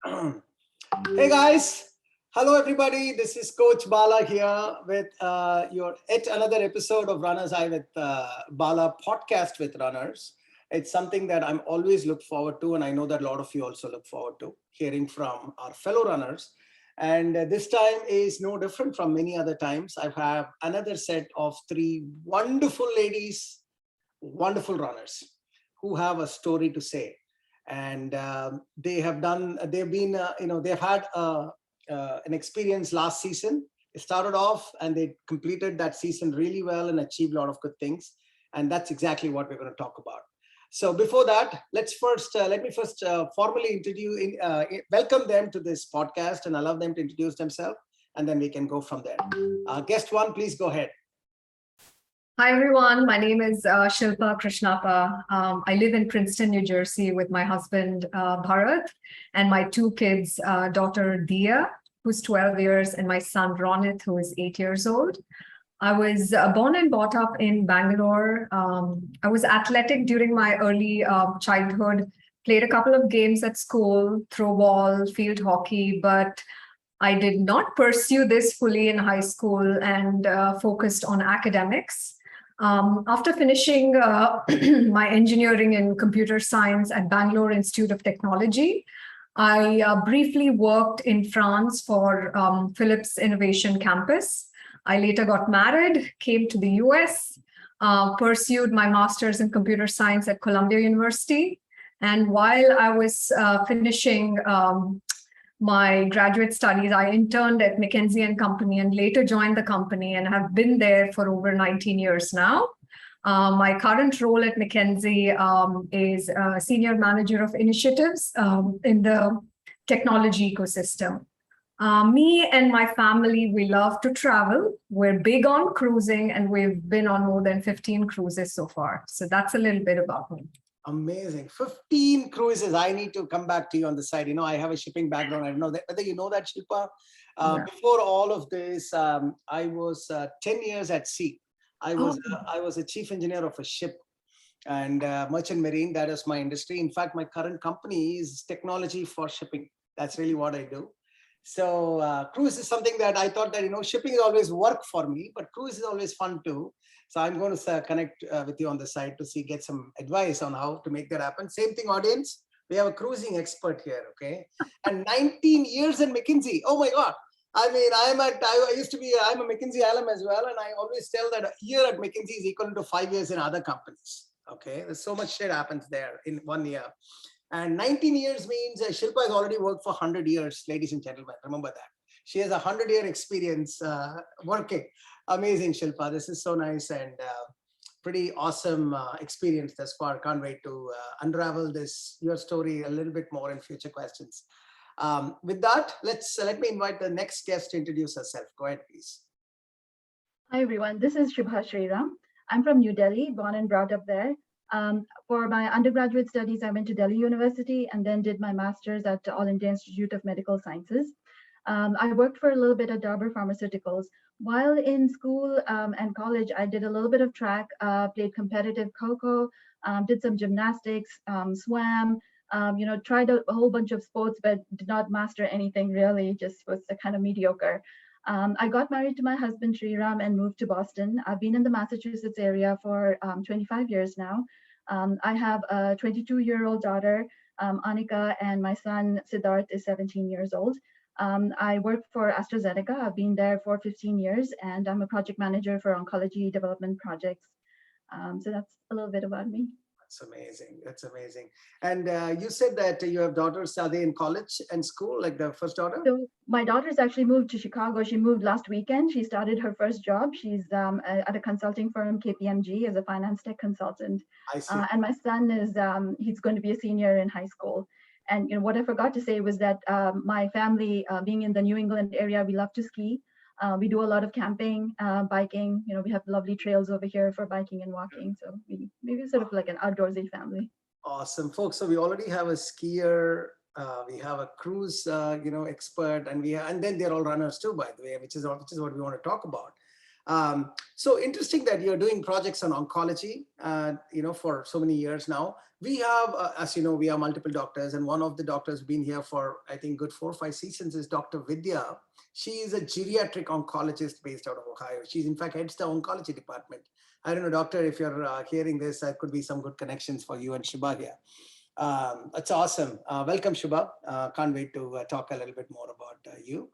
Hey guys, hello everybody. This is Coach Bala here with your yet another episode of Runners High with Bala podcast with runners. It's something that I'm always look forward to, and I know that a lot of you also look forward to hearing from our fellow runners. And this time is no different from many other times. I have another set of three wonderful ladies, wonderful runners who have a story to say, and they've had an experience last season. They started off and they completed that season really well and achieved a lot of good things, and that's exactly what we're going to talk about. So before that, let me first formally welcome them to this podcast and allow them to introduce themselves, and then we can go from there. Guest one, please go ahead. Hi, everyone. My name is Shilpa Krishnappa. I live in Princeton, New Jersey with my husband, Bharat, and my two kids, daughter Dia, who's 12 years, and my son, Ronit, who is 8 years old. I was born and brought up in Bangalore. I was athletic during my early childhood, played a couple of games at school, throw ball, field hockey, but I did not pursue this fully in high school and focused on academics. After finishing my engineering in computer science at Bangalore Institute of Technology, I briefly worked in France for Philips Innovation Campus. I later got married, came to the US, pursued my master's in computer science at Columbia University. And while I was finishing my graduate studies, I interned at McKinsey & Company and later joined the company and have been there for over 19 years now. My current role at McKinsey is Senior Manager of Initiatives in the technology ecosystem. Me and my family, we love to travel. We're big on cruising, and we've been on more than 15 cruises so far. So that's a little bit about me. Amazing. 15 cruises. I need to come back to you on the side. I have a shipping background. I don't know whether you know that, Shilpa. Yeah. Before all of this, I was 10 years at sea. I was a chief engineer of a ship and merchant marine. That is my industry. In fact, my current company is technology for shipping. That's really what I do. So cruise is something that I thought that, shipping is always work for me, but cruise is always fun too. So I'm going to connect with you on the side to get some advice on how to make that happen. Same thing, audience. We have a cruising expert here, okay? And 19 years in McKinsey. Oh my God. I mean, I'm a McKinsey alum as well. And I always tell that a year at McKinsey is equal to 5 years in other companies. Okay. There's so much shit happens there in 1 year. And 19 years means Shilpa has already worked for 100 years, ladies and gentlemen. Remember that. She has a 100-year experience working. Amazing, Shilpa. This is so nice and pretty awesome experience thus far. Can't wait to unravel your story a little bit more in future questions. With that, let me invite the next guest to introduce herself. Go ahead, please. Hi, everyone. This is Shubha Sriram. I'm from New Delhi, born and brought up there. For my undergraduate studies, I went to Delhi University and then did my master's at All India Institute of Medical Sciences. I worked for a little bit at Dabur Pharmaceuticals. While in school and college, I did a little bit of track, played competitive kho-kho, did some gymnastics, swam, tried a whole bunch of sports, but did not master anything really, just was kind of mediocre. I got married to my husband, Sriram, and moved to Boston. I've been in the Massachusetts area for 25 years now. I have a 22-year-old daughter, Anika, and my son, Siddharth, is 17 years old. I work for AstraZeneca. I've been there for 15 years, and I'm a project manager for oncology development projects. So that's a little bit about me. That's amazing. That's amazing. And you said that you have daughters. Are they in college and school, like the first daughter? So my daughter's actually moved to Chicago. She moved last weekend. She started her first job. She's at a consulting firm, KPMG, as a finance tech consultant. I see. And my son is, he's going to be a senior in high school. And what I forgot to say was that my family, being in the New England area, we love to ski. We do a lot of camping, biking. We have lovely trails over here for biking and walking. So maybe sort of like an outdoorsy family. Awesome, folks. So we already have a skier, we have a cruise, expert, and then they're all runners too, by the way, which is what we want to talk about. So interesting that you're doing projects on oncology, for so many years now. We have, as you know, we are multiple doctors, and one of the doctors who's been here for, I think, good 4 or 5 seasons is Dr. Vidya. She is a geriatric oncologist based out of Ohio. She's in fact heads the oncology department. I don't know, doctor, if you're hearing this, there could be some good connections for you and Shubha here. It's awesome. Welcome, Shubha. Can't wait to talk a little bit more about you.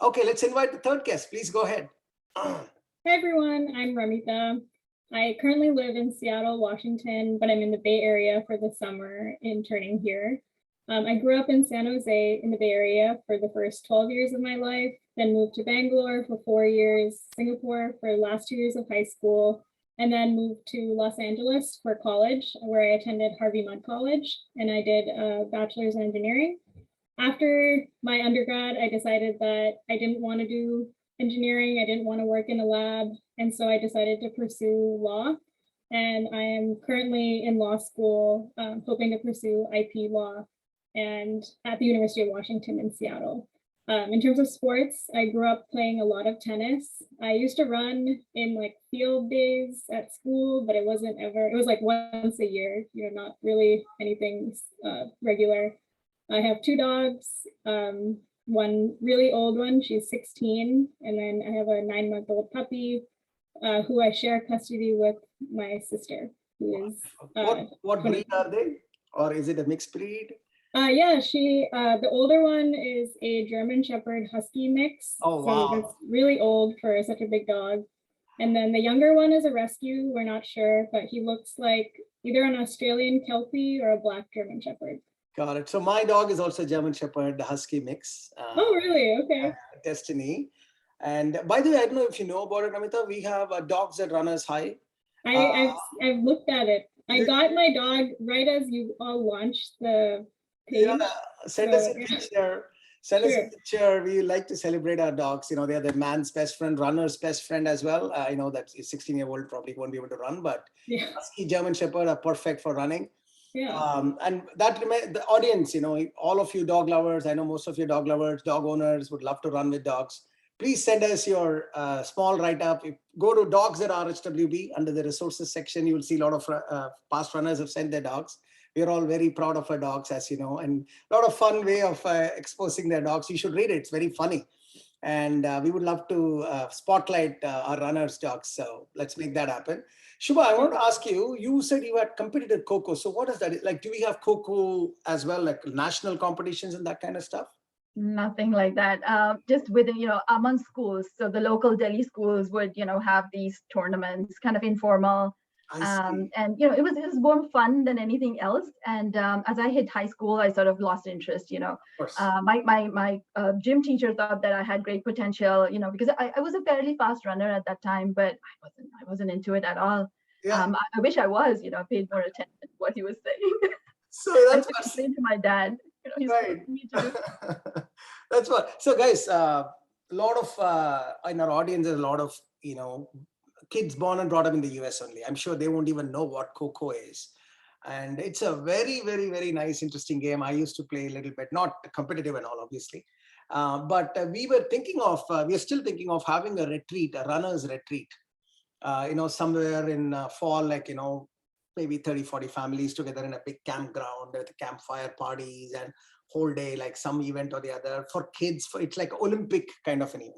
Okay, let's invite the third guest. Please go ahead. Hi everyone, I'm Ramita. I currently live in Seattle, Washington, but I'm in the Bay Area for the summer interning here. I grew up in San Jose in the Bay Area for the first 12 years of my life, then moved to Bangalore for 4 years, Singapore for the last 2 years of high school, and then moved to Los Angeles for college, where I attended Harvey Mudd College, and I did a bachelor's in engineering. After my undergrad, I decided that I didn't want to do engineering. I didn't want to work in a lab. And so I decided to pursue law. And I am currently in law school, hoping to pursue IP law and at the University of Washington in Seattle. In terms of sports, I grew up playing a lot of tennis. I used to run in like field days at school, but it was like once a year, not really anything regular. I have 2 dogs, one really old one, she's 16, and then I have a 9-month-old puppy who I share custody with my sister, who is what breed are they? Or is it a mixed breed? Yeah, the older one is a German Shepherd Husky mix. Oh, wow. So that's really old for such a big dog. And then the younger one is a rescue, we're not sure, but he looks like either an Australian Kelpie or a black German Shepherd. Got it. So my dog is also German Shepherd, the Husky mix. Oh, really? Okay. Destiny. And by the way, I don't know if you know about it, Amita. We have dogs at Runners High. I've looked at it. I got my dog right as you all launched the page. Yeah, send us a picture. Send us a picture. We like to celebrate our dogs. They're the man's best friend, runner's best friend as well. I know that a 16-year-old probably won't be able to run, but Husky German Shepherd are perfect for running. Yeah. And that the audience, all of you dog lovers, I know most of you dog lovers, dog owners would love to run with dogs. Please send us your small write-up. Go to dogs at RHWB under the resources section. You will see a lot of past runners have sent their dogs. We are all very proud of our dogs, as you know, and a lot of fun way of exposing their dogs. You should read it. It's very funny. And we would love to spotlight our runners' dogs. So let's make that happen. Shubha, I want to ask you, you said you had competed Coco. So what is that? Like, do we have Coco as well, like national competitions and that kind of stuff? Nothing like that. Just within, among schools. So the local Delhi schools would, have these tournaments, kind of informal. And, it was more fun than anything else. And as I hit high school, I sort of lost interest, my gym teacher thought that I had great potential, because I was a fairly fast runner at that time, but I wasn't into it at all. Yeah. I wish I was, paid more attention to what he was saying. So that's what I to my dad. He's right. Me to do. That's what. So guys, a lot of in our audience, there's a lot of kids born and brought up in the US only. I'm sure they won't even know what Coco is. And it's a very, very, very nice, interesting game. I used to play a little bit, not competitive and all, obviously. But we were still thinking of having a retreat, a runner's retreat, somewhere in fall, like, maybe 30, 40 families together in a big campground with campfire parties and whole day, like some event or the other for kids. It's like Olympic kind of an,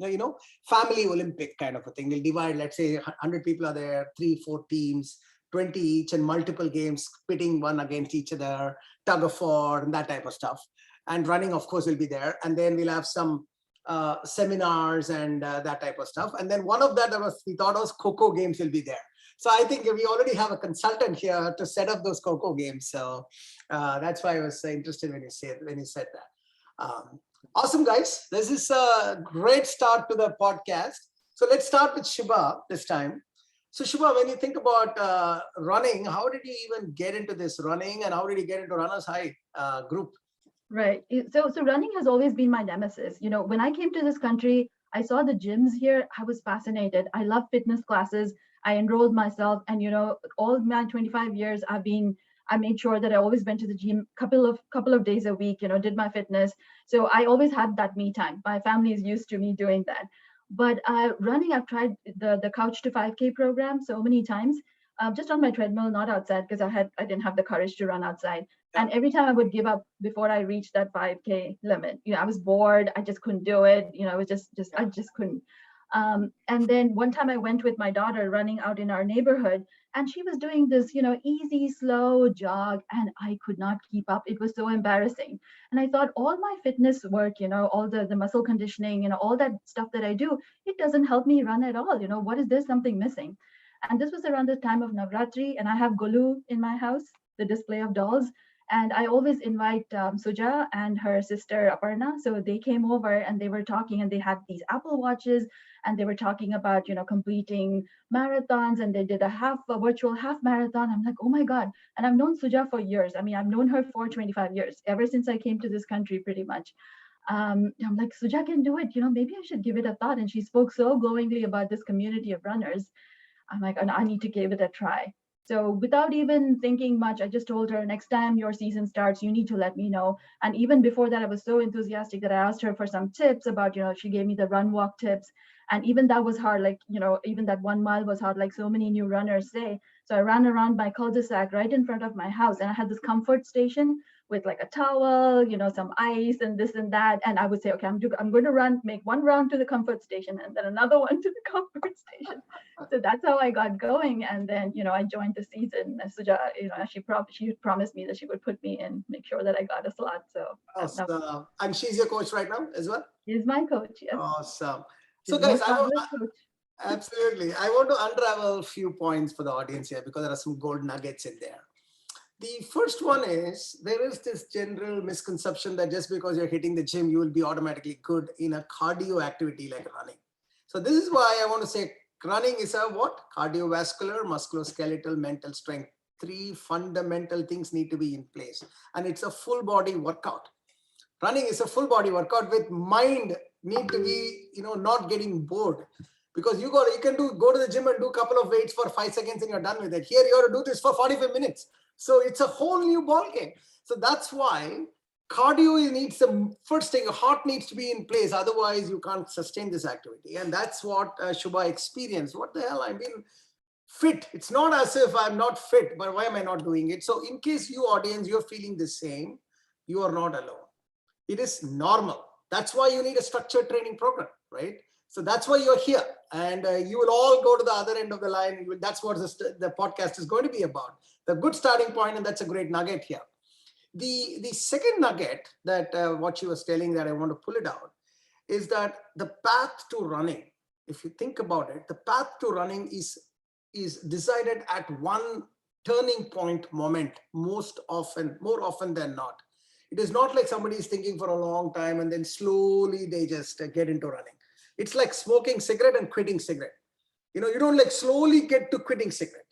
family Olympic kind of a thing. We'll divide, let's say 100 people are there, 3-4 teams, 20 each, and multiple games pitting one against each other, tug of war and that type of stuff. And running, of course, will be there. And then we'll have some seminars and that type of stuff. And then one of that we thought was Coco games will be there. So I think we already have a consultant here to set up those Coco games. So that's why I was interested when you said that. Awesome, guys. This is a great start to the podcast. So let's start with Shubha this time. So Shubha, when you think about running, how did you even get into this running, and how did you get into Runners High group? Right. So running has always been my nemesis. When I came to this country, I saw the gyms here. I was fascinated. I love fitness classes. I enrolled myself, and all my 25 years I made sure that I always went to the gym couple of days a week, did my fitness. So I always had that me time. My family is used to me doing that. But running, I've tried the Couch to 5K program so many times, just on my treadmill, not outside, because I didn't have the courage to run outside. Yeah. And every time I would give up before I reached that 5K limit. I was bored. I just couldn't do it. It was just I just couldn't. And then one time I went with my daughter running out in our neighborhood, and she was doing this, easy, slow jog, and I could not keep up. It was so embarrassing. And I thought, all my fitness work, all the muscle conditioning, all that stuff that I do, it doesn't help me run at all. What is there something missing? And this was around the time of Navratri, and I have Golu in my house, the display of dolls. And I always invite Suja and her sister Aparna. So they came over and they were talking, and they had these Apple Watches, and they were talking about, completing marathons, and they did a virtual half marathon. I'm like, oh my God. And I've known Suja for years. I mean, I've known her for 25 years, ever since I came to this country, pretty much. I'm like, Suja can do it. Maybe I should give it a thought. And she spoke so glowingly about this community of runners. I'm like, oh, I need to give it a try. So without even thinking much, I just told her, next time your season starts, you need to let me know. And even before that, I was so enthusiastic that I asked her for some tips about, she gave me the run walk tips. And even that was hard, like, even that 1 mile was hard, like so many new runners say. So I ran around my cul-de-sac right in front of my house, and I had this comfort station with like a towel, some ice and this and that. And I would say, okay, I'm going to make one round to the comfort station and then another one to the comfort station. So that's how I got going. And then, I joined the season. Suja, she promised me that she would put me in, make sure that I got a slot. So awesome. And she's your coach right now as well? She's my coach, yes. Awesome. She's So guys, coach. absolutely. I want to unravel a few points for the audience here, because there are some gold nuggets in there. The first one is, there is this general misconception that just because you're hitting the gym, you will be automatically good in a cardio activity like running. So this is why I want to say running is a what? Cardiovascular, musculoskeletal, mental strength. 3 fundamental things need to be in place. And it's a full body workout. Running is a full body workout with mind need to be, not getting bored. Because you can go to the gym and do a couple of weights for 5 seconds and you're done with it. Here you have to do this for 45 minutes. So it's a whole new ballgame. So that's why cardio needs the first thing, your heart needs to be in place. Otherwise, you can't sustain this activity. And that's what Shubha experienced. What the hell? I've been fit. It's not as if I'm not fit, but why am I not doing it? So in case you audience, you're feeling the same, you are not alone. It is normal. That's why you need a structured training program, right? So that's why you're here. And you will all go to the other end of the line. That's what the podcast is going to be about. The good starting point, and that's a great nugget here. The second nugget that what she was telling that I want to pull it out is that the path to running, if you think about it, the path to running is decided at one turning point moment more often than not. It is not like somebody is thinking for a long time and then slowly they just get into running. It's like smoking cigarette and quitting cigarette. You don't like slowly get to quitting cigarette.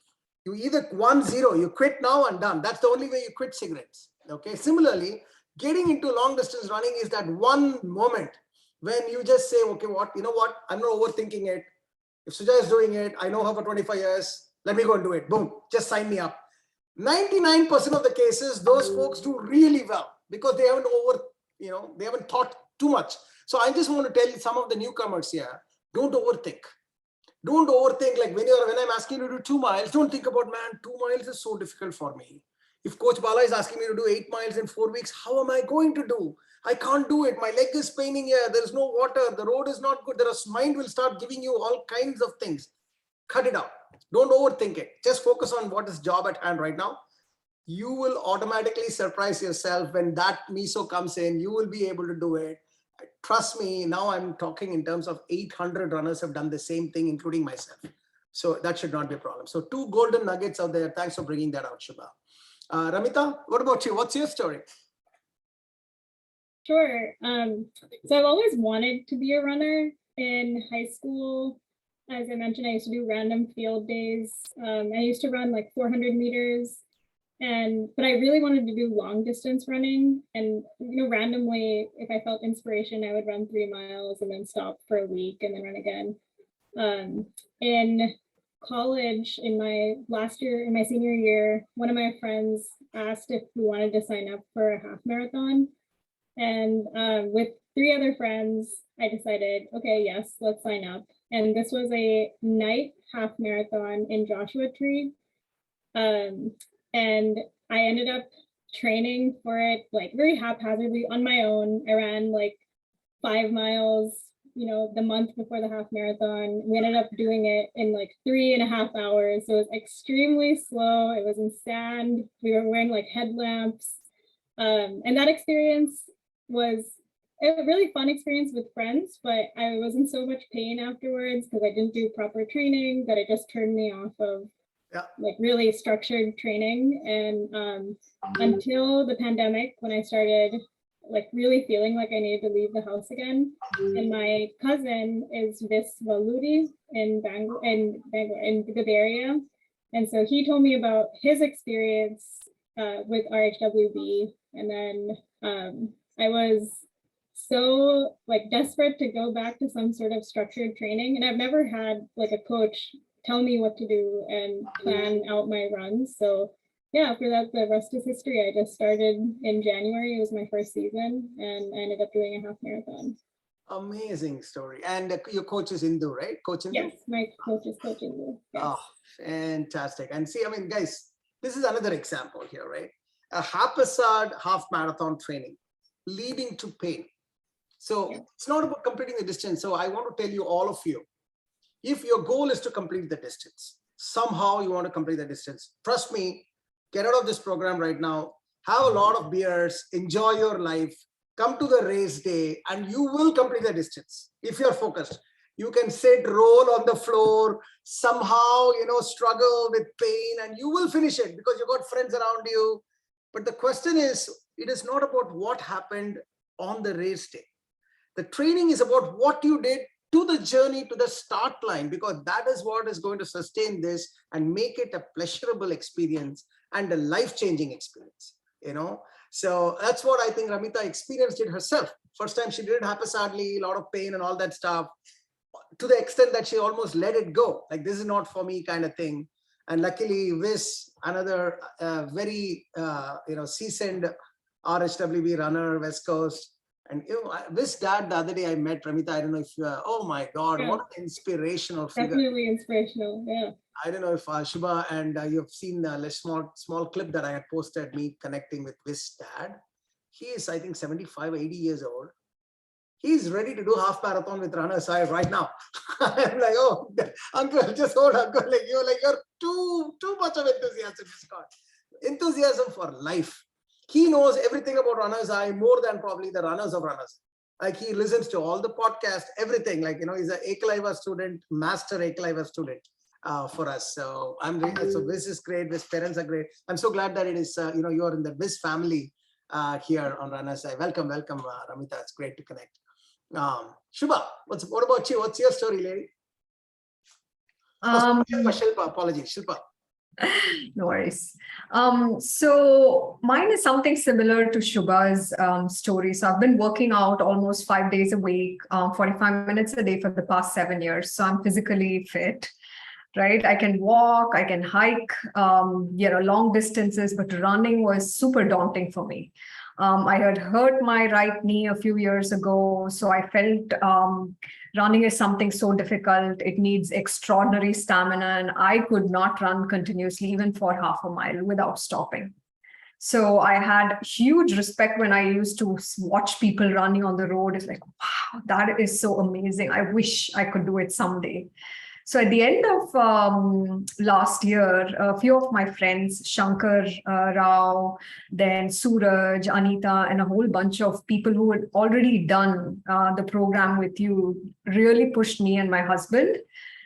You either 1-0, you quit now and done. That's the only way you quit cigarettes. Okay. Similarly, getting into long distance running is that one moment when you just say, okay, you know what? I'm not overthinking it. If Suja is doing it, I know her for 25 years. Let me go and do it. Boom, just sign me up. 99% of the cases, those folks do really well because they haven't they haven't thought too much. So I just want to tell you some of the newcomers here, don't overthink. Don't overthink. Like when I'm asking you to do 2 miles, don't think about, man, 2 miles is so difficult for me. If Coach Bala is asking me to do 8 miles in 4 weeks, how am I going to do? I can't do it. My leg is paining here. There's no water. The road is not good. Mind will start giving you all kinds of things. Cut it out. Don't overthink it. Just focus on what is job at hand right now. You will automatically surprise yourself when that miso comes in. You will be able to do it. Trust me, now I'm talking in terms of 800 runners have done the same thing, including myself. So that should not be a problem. So 2 golden nuggets out there. Thanks for bringing that out, Shubha. Ramita, what about you? What's your story? Sure. So I've always wanted to be a runner. In high school, as I mentioned, I used to do random field days. I used to run like 400 meters. But I really wanted to do long distance running, and randomly, if I felt inspiration, I would run 3 miles and then stop for a week and then run again. In college, in my senior year, one of my friends asked if we wanted to sign up for a half marathon, And with 3 other friends, I decided, okay, yes, let's sign up. And this was a night half marathon in Joshua Tree. And I ended up training for it like very haphazardly on my own. I ran like 5 miles, the month before the half marathon. We ended up doing it in like 3.5 hours. So it was extremely slow. It was in sand. We were wearing like headlamps. And that experience was a really fun experience with friends, but I was in so much pain afterwards because I didn't do proper training that it just turned me off of like really structured training. And until the pandemic, when I started like really feeling like I needed to leave the house again. And my cousin is Vis Valudi in Bangalore, in the Bay Area. And so he told me about his experience with RHWB. And then I was so like desperate to go back to some sort of structured training. And I've never had like a coach tell me what to do and plan out my runs. So yeah, after that, the rest is history. I just started in January. It was my first season, and I ended up doing a half marathon. Amazing story. And your coach is Indu, right? Coach Indu? Yes, my coach is Coach Indu. Yes. Oh, fantastic. And see, I mean, guys, this is another example here, right? A haphazard half marathon training leading to pain. So it's not about completing the distance. So I want to tell you, all of you, if your goal is to complete the distance, somehow you want to complete the distance, trust me, get out of this program right now, have a lot of beers, enjoy your life, come to the race day, and you will complete the distance. If you're focused, you can sit, roll on the floor, somehow, struggle with pain, and you will finish it because you got friends around you. But the question is, it is not about what happened on the race day. The training is about what you did to the journey to the start line, because that is what is going to sustain this and make it a pleasurable experience and a life-changing experience, So that's what I think Ramita experienced it herself. First time she did it haphazardly, a lot of pain and all that stuff, to the extent that she almost let it go. Like, this is not for me kind of thing. And luckily, Vis, another very, seasoned RHWB runner, West Coast. And Vis dad, the other day I met Ramita. I don't know if, oh my God, what an inspirational figure. Definitely inspirational, yeah. I don't know if Shubha and you've seen the small clip that I had posted, me connecting with Vis dad. He is, I think, 75, 80 years old. He's ready to do half marathon with runners high right now. I'm like, oh, uncle, just hold, uncle. You're too much of enthusiasm, Scott. Enthusiasm for life. He knows everything about runners high more than probably the runners of runners. Like, he listens to all the podcasts, everything. Like, he's an Ekaliva student, master Ekaliva student for us. So so Viz is great. Viz parents are great. I'm so glad that it is, you are in the Viz family here on Runners High. Welcome, Ramita. It's great to connect. Shubha, what about you? What's your story, lady? Shilpa, apologies, Shilpa. No worries. So mine is something similar to Shubha's story. So I've been working out almost 5 days a week, 45 minutes a day for the past 7 years. So I'm physically fit, right? I can walk, I can hike, long distances, but running was super daunting for me. I had hurt my right knee a few years ago, so I felt running is something so difficult. It needs extraordinary stamina, and I could not run continuously, even for half a mile without stopping. So I had huge respect when I used to watch people running on the road. It's like, wow, that is so amazing. I wish I could do it someday. So at the end of last year, a few of my friends, Shankar Rao, then Suraj, Anita, and a whole bunch of people who had already done the program with you really pushed me and my husband.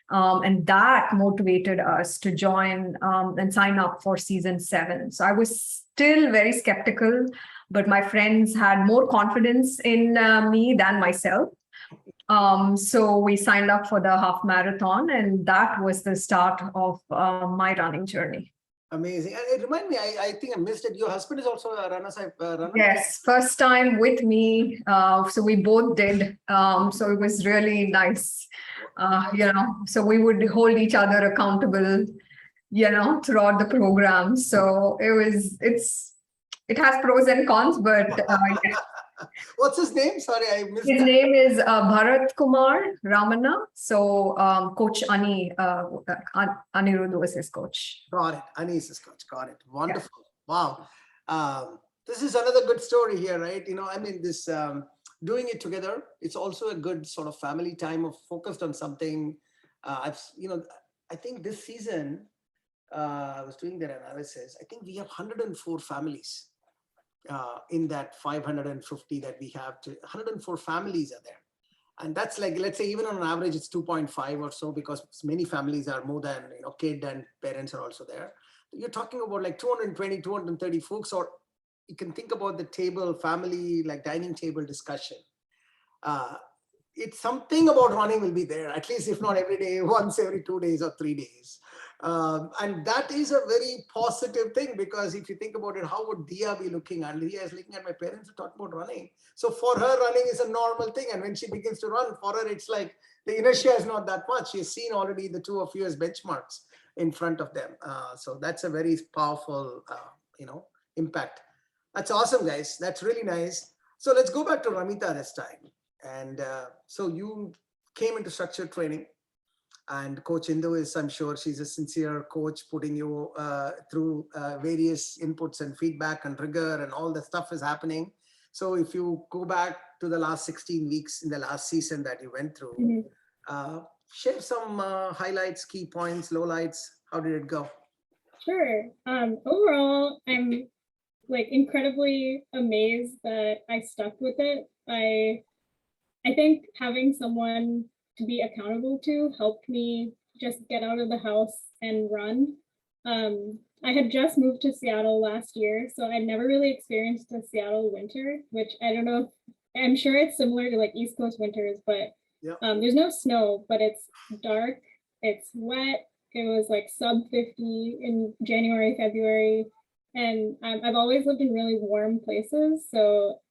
And that motivated us to join and sign up for season 7. So I was still very skeptical, but my friends had more confidence in me than myself. So we signed up for the half marathon, and that was the start of my running journey. Amazing. And it reminded me, I think I missed it. Your husband is also a runner? Yes, first time with me. So we both did. So it was really nice. So we would hold each other accountable, throughout the program. So it has pros and cons, but What's his name? Sorry, I missed His that. name is Bharat Kumar Ramana. So Coach Anirudh was his coach. Got it. Anis is coach. Got it. Wonderful. Wow. This is another good story here, right? I mean, this doing it together, it's also a good sort of family time of focused on something. I think this season, I was doing that analysis. I think we have 104 families in that 550 that we have. 104 families are there. And that's like, let's say even on an average, it's 2.5 or so, because many families are more than, kid and parents are also there. You're talking about like 220, 230 folks, or you can think about the table, family, like dining table discussion. It's something about running will be there, at least if not every day, once every 2 days or 3 days. And that is a very positive thing, because if you think about it, how would Dia be looking? And Dia is looking at my parents who talk about running. So for her, running is a normal thing. And when she begins to run, for her, it's like the inertia is not that much. She's seen already the two of you as benchmarks in front of them. So that's a very powerful, impact. That's awesome, guys. That's really nice. So let's go back to Ramita this time. And so you came into structured training, and Coach Indu is, I'm sure she's a sincere coach, putting you through various inputs and feedback and rigor, and all the stuff is happening. So if you go back to the last 16 weeks in the last season that you went through, share some highlights, key points, lowlights. How did it go? Sure. Overall, I'm like incredibly amazed that I stuck with it. I think having someone to be accountable to helped me just get out of the house and run. I had just moved to Seattle last year, so I'd never really experienced a Seattle winter, which I don't know, I'm sure it's similar to like East Coast winters, but there's no snow, but it's dark, it's wet. It was like sub 50 in January, February, and I've always lived in really warm places, so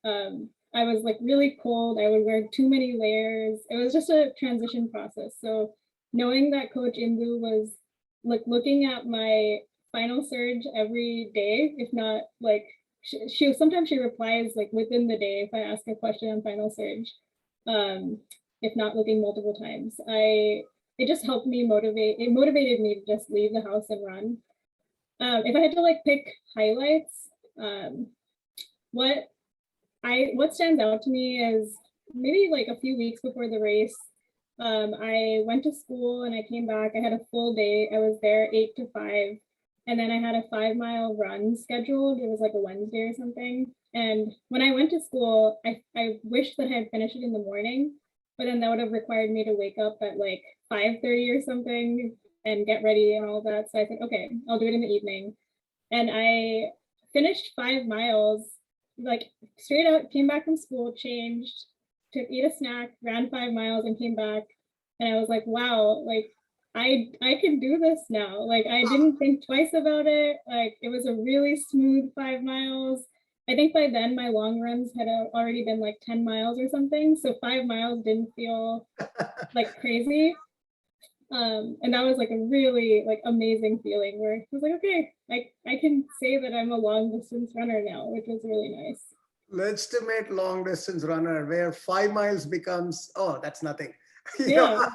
I was like really cold. I would wear too many layers. It was just a transition process. So knowing that Coach Indu was like looking at my final surge every day, if not like she sometimes she replies like within the day if I ask a question on final surge, if not looking multiple times. It just helped me motivate. It motivated me to just leave the house and run. If I had to like pick highlights, what stands out to me is maybe like a few weeks before the race, I went to school and I came back. I had a full day. I was there 8 to 5. And then I had a 5-mile run scheduled. It was like a Wednesday or something. And when I went to school, I wished that I had finished it in the morning, but then that would have required me to wake up at like 5:30 or something and get ready and all that. So I said, okay, I'll do it in the evening. And I finished 5 miles. Like straight out, came back from school, changed, ate a snack, ran 5 miles and came back. And I was like, wow, like I can do this now. Like I didn't think twice about it. Like it was a really smooth 5 miles. I think by then my long runs had already been like 10 miles or something. So 5 miles didn't feel like crazy. And that was like a really like amazing feeling where it was like, okay, I can say that I'm a long distance runner now, which was really nice. Legitimate long distance runner, where 5 miles becomes, oh, that's nothing. Yeah.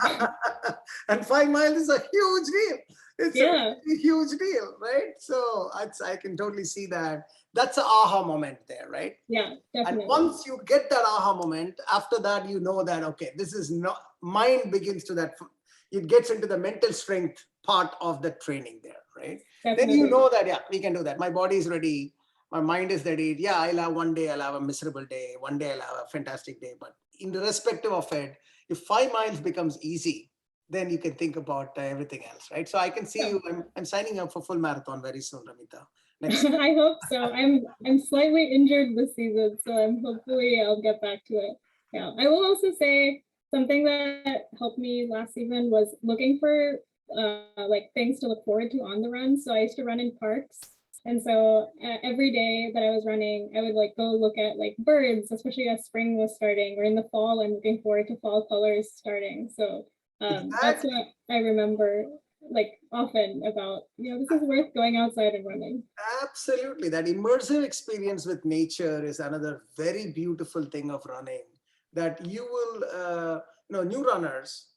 And 5 miles is a huge deal. It's a huge deal, right? So I can totally see that. That's an aha moment there, right? Yeah, definitely. And once you get that aha moment, after that, you know that, okay, this is not, mind begins to that, it gets into the mental strength part of the training there, right? Definitely. Then you know that, yeah, we can do that. My body is ready. My mind is ready. Yeah, I'll have one day, I'll have a miserable day. One day I'll have a fantastic day. But irrespective of it, if 5 miles becomes easy, then you can think about everything else, right? So I can see you. I'm signing up for full marathon very soon, Ramita. I hope so. I'm slightly injured this season, so hopefully I'll get back to it. Yeah, I will also say something that helped me last season was looking for like things to look forward to on the run. So I used to run in parks. And so every day that I was running, I would like go look at like birds, especially as spring was starting, or in the fall, I'm looking forward to fall colors starting. So that's what I remember. like often about, this is worth going outside and running. Absolutely. That immersive experience with nature is another very beautiful thing of running, that you will, new runners,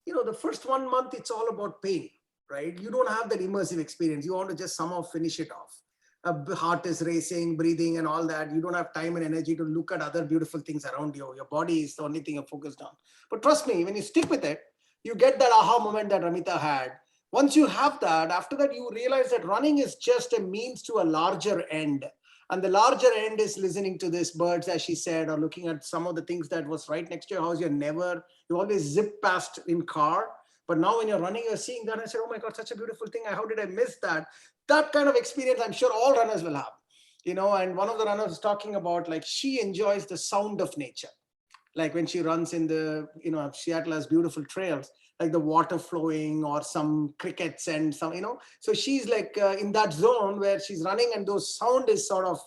the first 1 month, it's all about pain, right? You don't have that immersive experience. You want to just somehow finish it off. The heart is racing, breathing and all that. You don't have time and energy to look at other beautiful things around you. Your body is the only thing you're focused on. But trust me, when you stick with it, you get that aha moment that Ramita had. Once you have that, after that, you realize that running is just a means to a larger end. And the larger end is listening to these birds, as she said, or looking at some of the things that was right next to your house. You always zip past in car. But now when you're running, you're seeing that. I said, oh my God, such a beautiful thing. How did I miss that? That kind of experience, I'm sure all runners will have. And one of the runners was talking about, like, she enjoys the sound of nature. Like when she runs in the, Seattle has beautiful trails, like the water flowing or some crickets and some, so she's like in that zone where she's running and those sound is sort of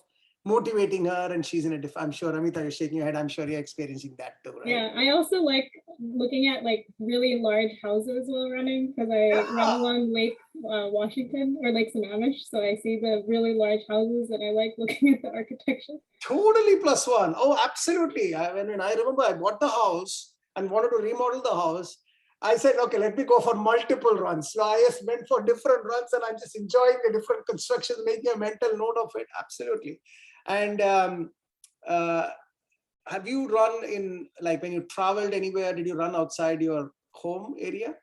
motivating her, and she's in a I'm sure, Amita, you're shaking your head. I'm sure you're experiencing that too, right? Yeah, I also like looking at like really large houses while running, because I run along Lake Washington or Lake Sammamish, so I see the really large houses and I like looking at the architecture. Totally plus one. Oh, absolutely. I remember I bought the house and wanted to remodel the house. I said, okay, let me go for multiple runs. So I just went for different runs and I'm just enjoying the different constructions, making a mental note of it. Absolutely. And have you run in, like when you traveled anywhere, did you run outside your home area?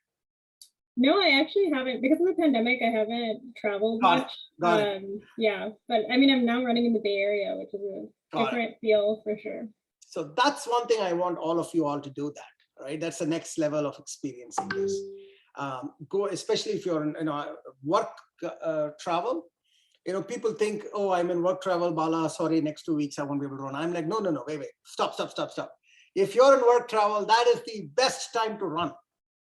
No, I actually haven't. Because of the pandemic, I haven't traveled much. Yeah, but I mean, I'm now running in the Bay Area, which is a different feel for sure. So that's one thing I want all of you all to do that, right? That's the next level of experiencing this. Go, especially if you're in work travel. People think, oh, I'm in work travel, Bala, sorry, next 2 weeks I won't be able to run. I'm like, no, wait, stop. If you're in work travel, that is the best time to run.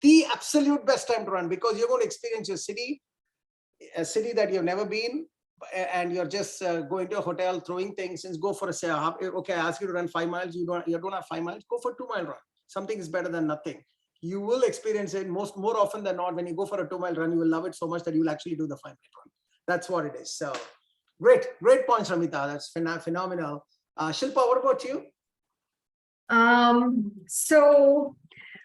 The absolute best time to run, because you're going to experience your city, a city that you've never been, and you're just going to a hotel, throwing things, and go for okay, I ask you to run 5 miles, you don't have 5 miles, go for a 2-mile run. Something is better than nothing. You will experience it more often than not. When you go for a 2-mile run, you will love it so much that you'll actually do the 5-mile run. That's what it is. So great points, Ramita. That's phenomenal. Shilpa, what about you? So,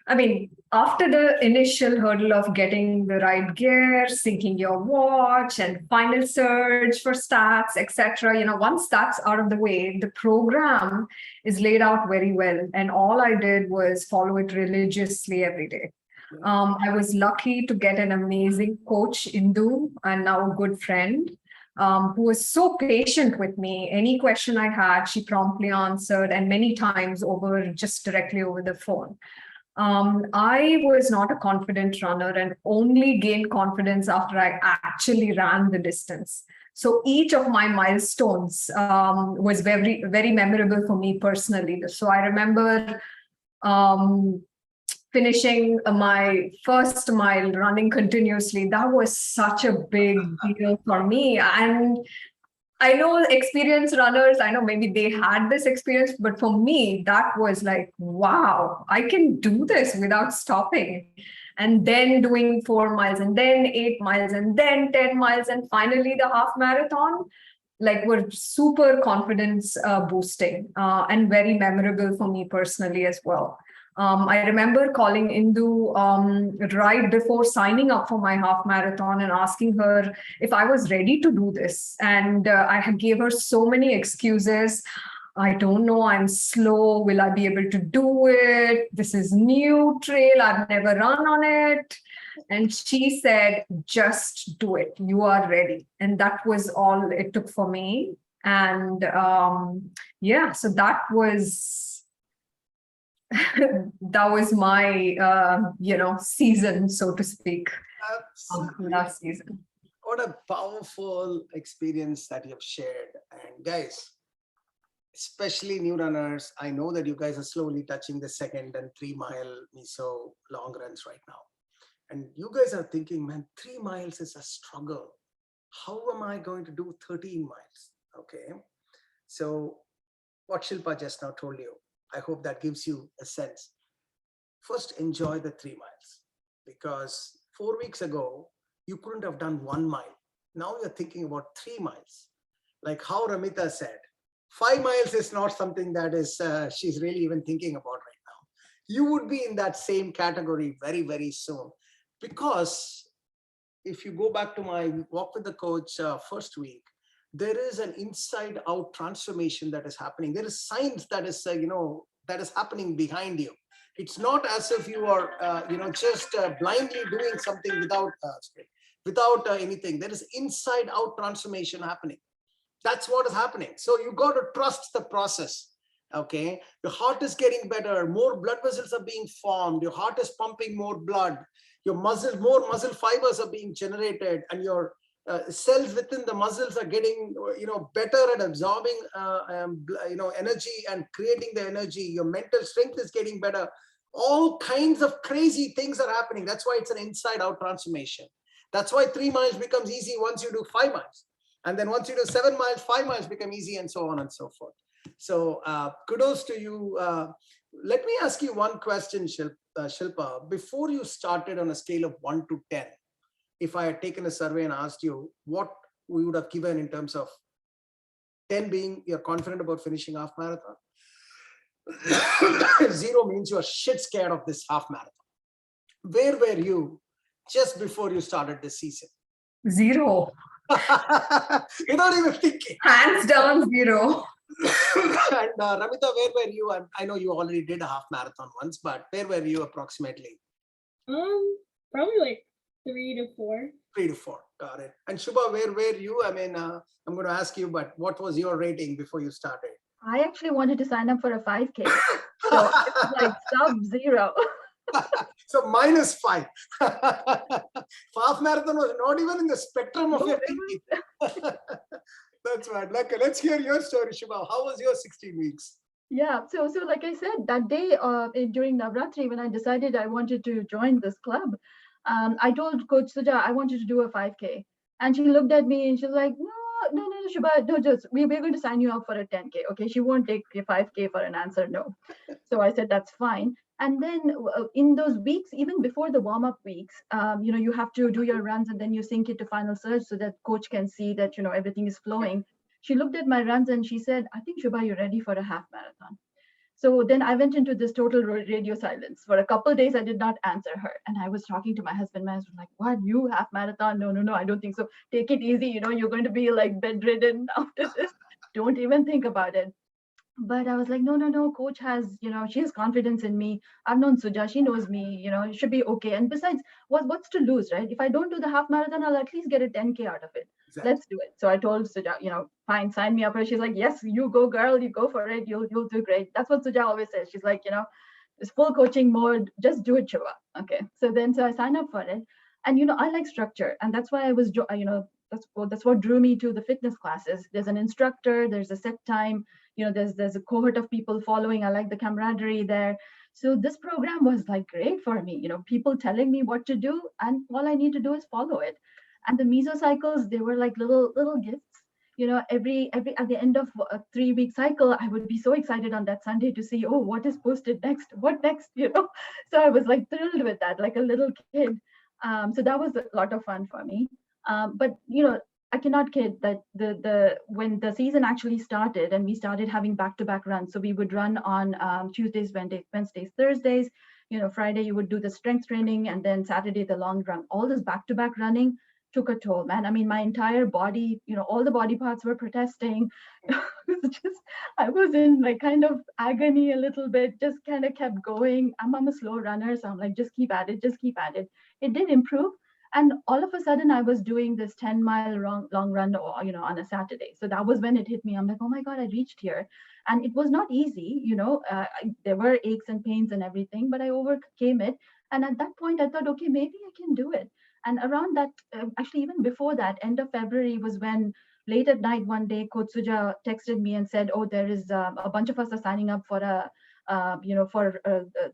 I mean, after the initial hurdle of getting the right gear, syncing your watch, and final search for stats, etc., once that's out of the way, the program is laid out very well. And all I did was follow it religiously every day. I was lucky to get an amazing coach, Indu, and now a good friend, who was so patient with me. Any question I had, she promptly answered, and many times just directly over the phone. I was not a confident runner and only gained confidence after I actually ran the distance. So each of my milestones was very, very memorable for me personally. So I remember finishing my first mile running continuously. That was such a big deal for me. And I know experienced runners, I know maybe they had this experience, but for me, that was like, wow, I can do this without stopping. And then doing 4 miles, and then 8 miles, and then 10 miles, and finally the half marathon, like, were super confidence boosting and very memorable for me personally as well. I remember calling Indu right before signing up for my half marathon and asking her if I was ready to do this. And I gave her so many excuses. I don't know, I'm slow. Will I be able to do it? This is new trail. I've never run on it. And she said, just do it. You are ready. And that was all it took for me. And so that was that was my season, so to speak. Last season. What a powerful experience that you have shared. And guys, especially new runners, I know that you guys are slowly touching the 2nd and 3-mile miso long runs right now. And you guys are thinking, man, 3 miles is a struggle. How am I going to do 13 miles? Okay. So what Shilpa just now told you, I hope that gives you a sense. First, enjoy the 3 miles, because 4 weeks ago, you couldn't have done 1 mile. Now you're thinking about 3 miles. Like how Ramita said, 5 miles is not something that is she's really even thinking about right now. You would be in that same category very, very soon. Because if you go back to my walk with the coach first week, there is an inside out transformation that is happening. There is science that is, that is happening behind you. It's not as if you are, just blindly doing something without anything. There is inside out transformation happening. That's what is happening. So you got to trust the process. Okay. Your heart is getting better. More blood vessels are being formed. Your heart is pumping more blood. Your more muscle fibers are being generated, and your cells within the muscles are getting, better at absorbing, energy and creating the energy. Your mental strength is getting better. All kinds of crazy things are happening. That's why it's an inside out transformation. That's why 3 miles becomes easy once you do 5 miles. And then once you do 7 miles, 5 miles become easy, and so on and so forth. So kudos to you. Let me ask you one question, Shilpa. Before you started, on a scale of 1 to 10, if I had taken a survey and asked you what we would have given in terms of 10 being you're confident about finishing half marathon, 0 means you are shit scared of this half marathon. Where were you just before you started this season? 0. Without even thinking. Hands down, 0. And Ramita, where were you? I know you already did a half marathon once, but where were you approximately? Probably like 3 to 4. 3 to 4. Got it. And Shubha, where were you? I mean, I'm going to ask you, but what was your rating before you started? I actually wanted to sign up for a 5K. So it's like sub-0. So -5. Half marathon was not even in the spectrum of your thinking. That's right. Let's hear your story, Shubha. How was your 16 weeks? Yeah, so like I said, that day during Navratri, when I decided I wanted to join this club, I told Coach Suja I wanted to do a 5K. And she looked at me and she's like, no, Shubha, no, just we're going to sign you up for a 10K. Okay, she won't take a 5K for an answer, no. So I said, that's fine. And then in those weeks, even before the warm-up weeks, you have to do your runs and then you sync it to Final Surge so that coach can see that, everything is flowing. She looked at my runs and she said, I think, Shubha, you're ready for a half marathon. So then I went into this total radio silence. For a couple of days, I did not answer her. And I was talking to my husband. My husband was like, what, you half marathon? No, I don't think so. Take it easy. You're going to be like bedridden after this. Don't even think about it. But I was like, no, coach has, she has confidence in me. I've known Suja, she knows me, it should be okay. And besides, what's to lose, right? If I don't do the half marathon, I'll at least get a 10K out of it. Exactly. Let's do it. So I told Suja, fine, sign me up. She's like, yes, you go, girl, you go for it. You'll do great. That's what Suja always says. She's like, it's full coaching mode. Just do it, Shubha. Okay. So I signed up for it. And, I like structure. And that's why I was, that's what drew me to the fitness classes. There's an instructor, there's a set time, there's a cohort of people following. I like the camaraderie there. So this program was like great for me, people telling me what to do, and all I need to do is follow it. And the mesocycles, they were like little gifts. Every at the end of a 3-week cycle, I would be so excited on that Sunday to see, oh, what is posted next? What next? So I was like thrilled with that, like a little kid. So that was a lot of fun for me. But I cannot kid that when the season actually started and we started having back-to-back runs, so we would run on Tuesdays, Wednesdays, Thursdays. Friday you would do the strength training, and then Saturday the long run. All this back-to-back running took a toll, man. I mean, my entire body, all the body parts were protesting. I was in like kind of agony a little bit, just kind of kept going. I'm a slow runner, so I'm like, just keep at it. It did improve. And all of a sudden I was doing this 10-mile long run, on a Saturday. So that was when it hit me. I'm like, oh my God, I reached here. And it was not easy, there were aches and pains and everything, but I overcame it. And at that point I thought, okay, maybe I can do it. And around that, actually even before that, end of February was when late at night one day, Coach Suja texted me and said, oh, there is a bunch of us are signing up for the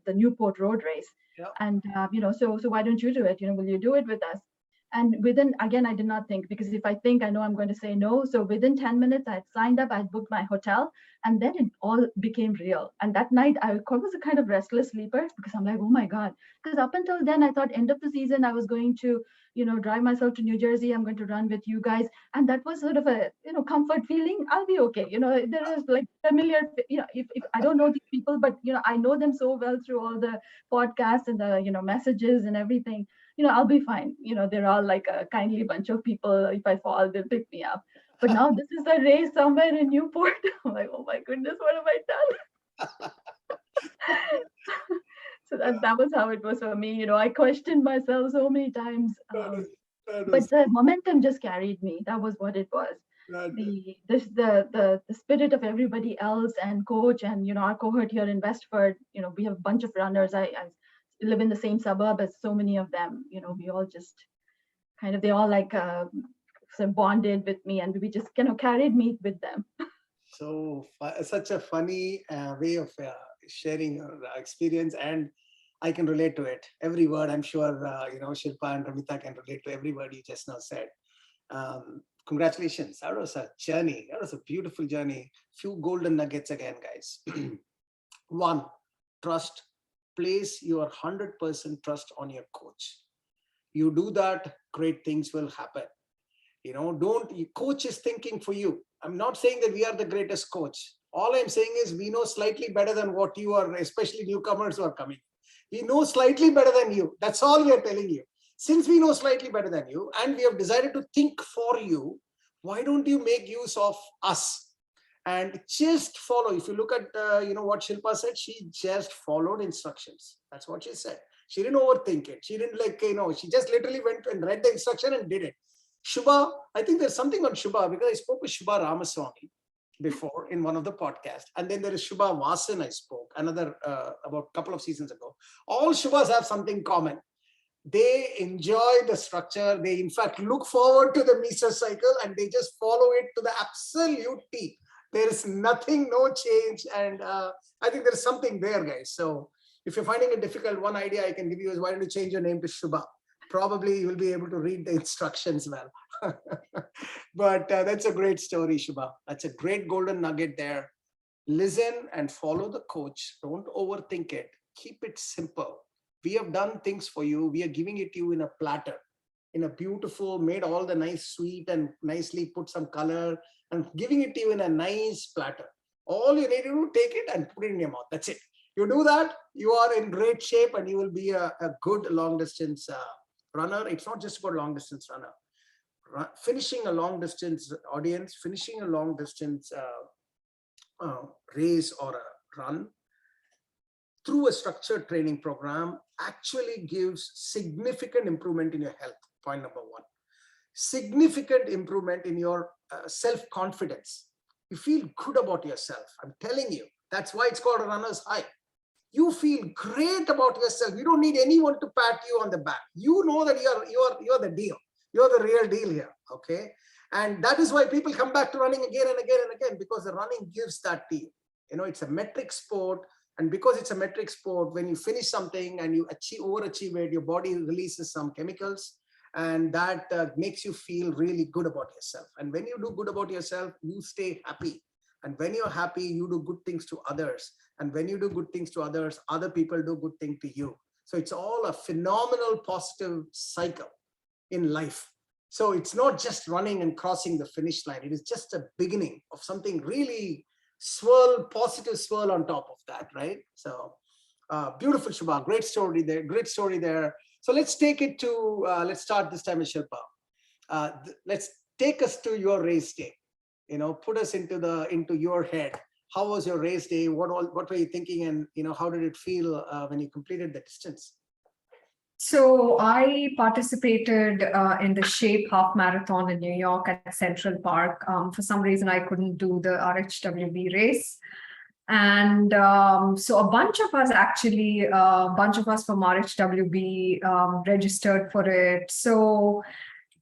Newport road race. Yeah. And, so why don't you do it? Will you do it with us? And again, I did not think, because if I think, I know I'm going to say no. So within 10 minutes, I had signed up, I had booked my hotel, and then it all became real. And that night, I was a kind of restless sleeper, because I'm like, oh my God. Because up until then, I thought end of the season, I was going to, drive myself to New Jersey. I'm going to run with you guys. And that was sort of a, comfort feeling. I'll be okay. There is like familiar, if I don't know these people, but, I know them so well through all the podcasts and the, messages and everything. I'll be fine. They're all like a kindly bunch of people. If I fall, they'll pick me up. But now this is a race somewhere in Newport. I'm like, oh my goodness, what have I done? So that was how it was for me. I questioned myself so many times. But the momentum just carried me. That was what it was. The spirit of everybody else and coach and our cohort here in Westford. We have a bunch of runners. I live in the same suburb as so many of them. We all just they all like sort of bonded with me, and we just carried me with them. So such a funny way of sharing your experience, and I can relate to it. Every word, I'm sure Shilpa and Ramita can relate to every word you just now said. Congratulations. That was a journey. That was a beautiful journey. Few golden nuggets again, guys. One, trust. Place your 100% trust on your coach. You do that, great things will happen. Coach is thinking for you. I'm not saying that we are the greatest coach. All I'm saying is we know slightly better than what you are, especially newcomers who are coming. We know slightly better than you. That's all we are telling you. Since we know slightly better than you, and we have decided to think for you, why don't you make use of us? And just follow. If you look at what Shilpa said, she just followed instructions. That's what she said. She didn't overthink it. She didn't she just literally went and read the instruction and did it. Shubha, I think there's something on Shubha, because I spoke with Shubha Ramaswamy before in one of the podcasts. And then there is Shubha Vasan, I spoke another about a couple of seasons ago. All Shubhas have something common. They enjoy the structure. They in fact look forward to the mesocycle cycle, and they just follow it to the absolute T. There is nothing, no change. And I think there's something there, guys. So if you're finding it difficult, one idea I can give you is, why don't you change your name to Shubha? Probably you'll be able to read the instructions well. But that's a great story, Shubha. That's a great golden nugget there. Listen and follow the coach. Don't overthink it. Keep it simple. We have done things for you. We are giving it to you in a platter, in a beautiful, made all the nice sweet and nicely put some color, and giving it to you in a nice platter. All you need to do, take it and put it in your mouth. That's it. You do that, you are in great shape, and you will be a good long distance runner. It's not just about long distance runner. Finishing a long distance audience, finishing a long distance race or a run through a structured training program actually gives significant improvement in your health. Point number one. Significant improvement in your self-confidence. You feel good about yourself. I'm telling you, that's why it's called a runner's high. You feel great about yourself. You don't need anyone to pat you on the back. You know that you're the deal. You're the real deal here, okay? And that is why people come back to running again and again and again, because the running gives that deal. It's a metric sport. And because it's a metric sport, when you finish something and you overachieve it, your body releases some chemicals, and that makes you feel really good about yourself. And when you do good about yourself, you stay happy. And when you're happy, you do good things to others. And when you do good things to others, other people do good things to you. So it's all a phenomenal positive cycle in life. So it's not just running and crossing the finish line. It is just a beginning of something really positive swirl on top of that, right? So beautiful, Shubha. Great story there. Great story there. So let's take it to, let's start this time with Shilpa. Let's take us to your race day. Put us into your head. How was your race day? What were you thinking? And, how did it feel when you completed the distance? So I participated in the Shape Half Marathon in New York at Central Park. For some reason, I couldn't do the RHWB race. And so a bunch of us from RHWB registered for it. So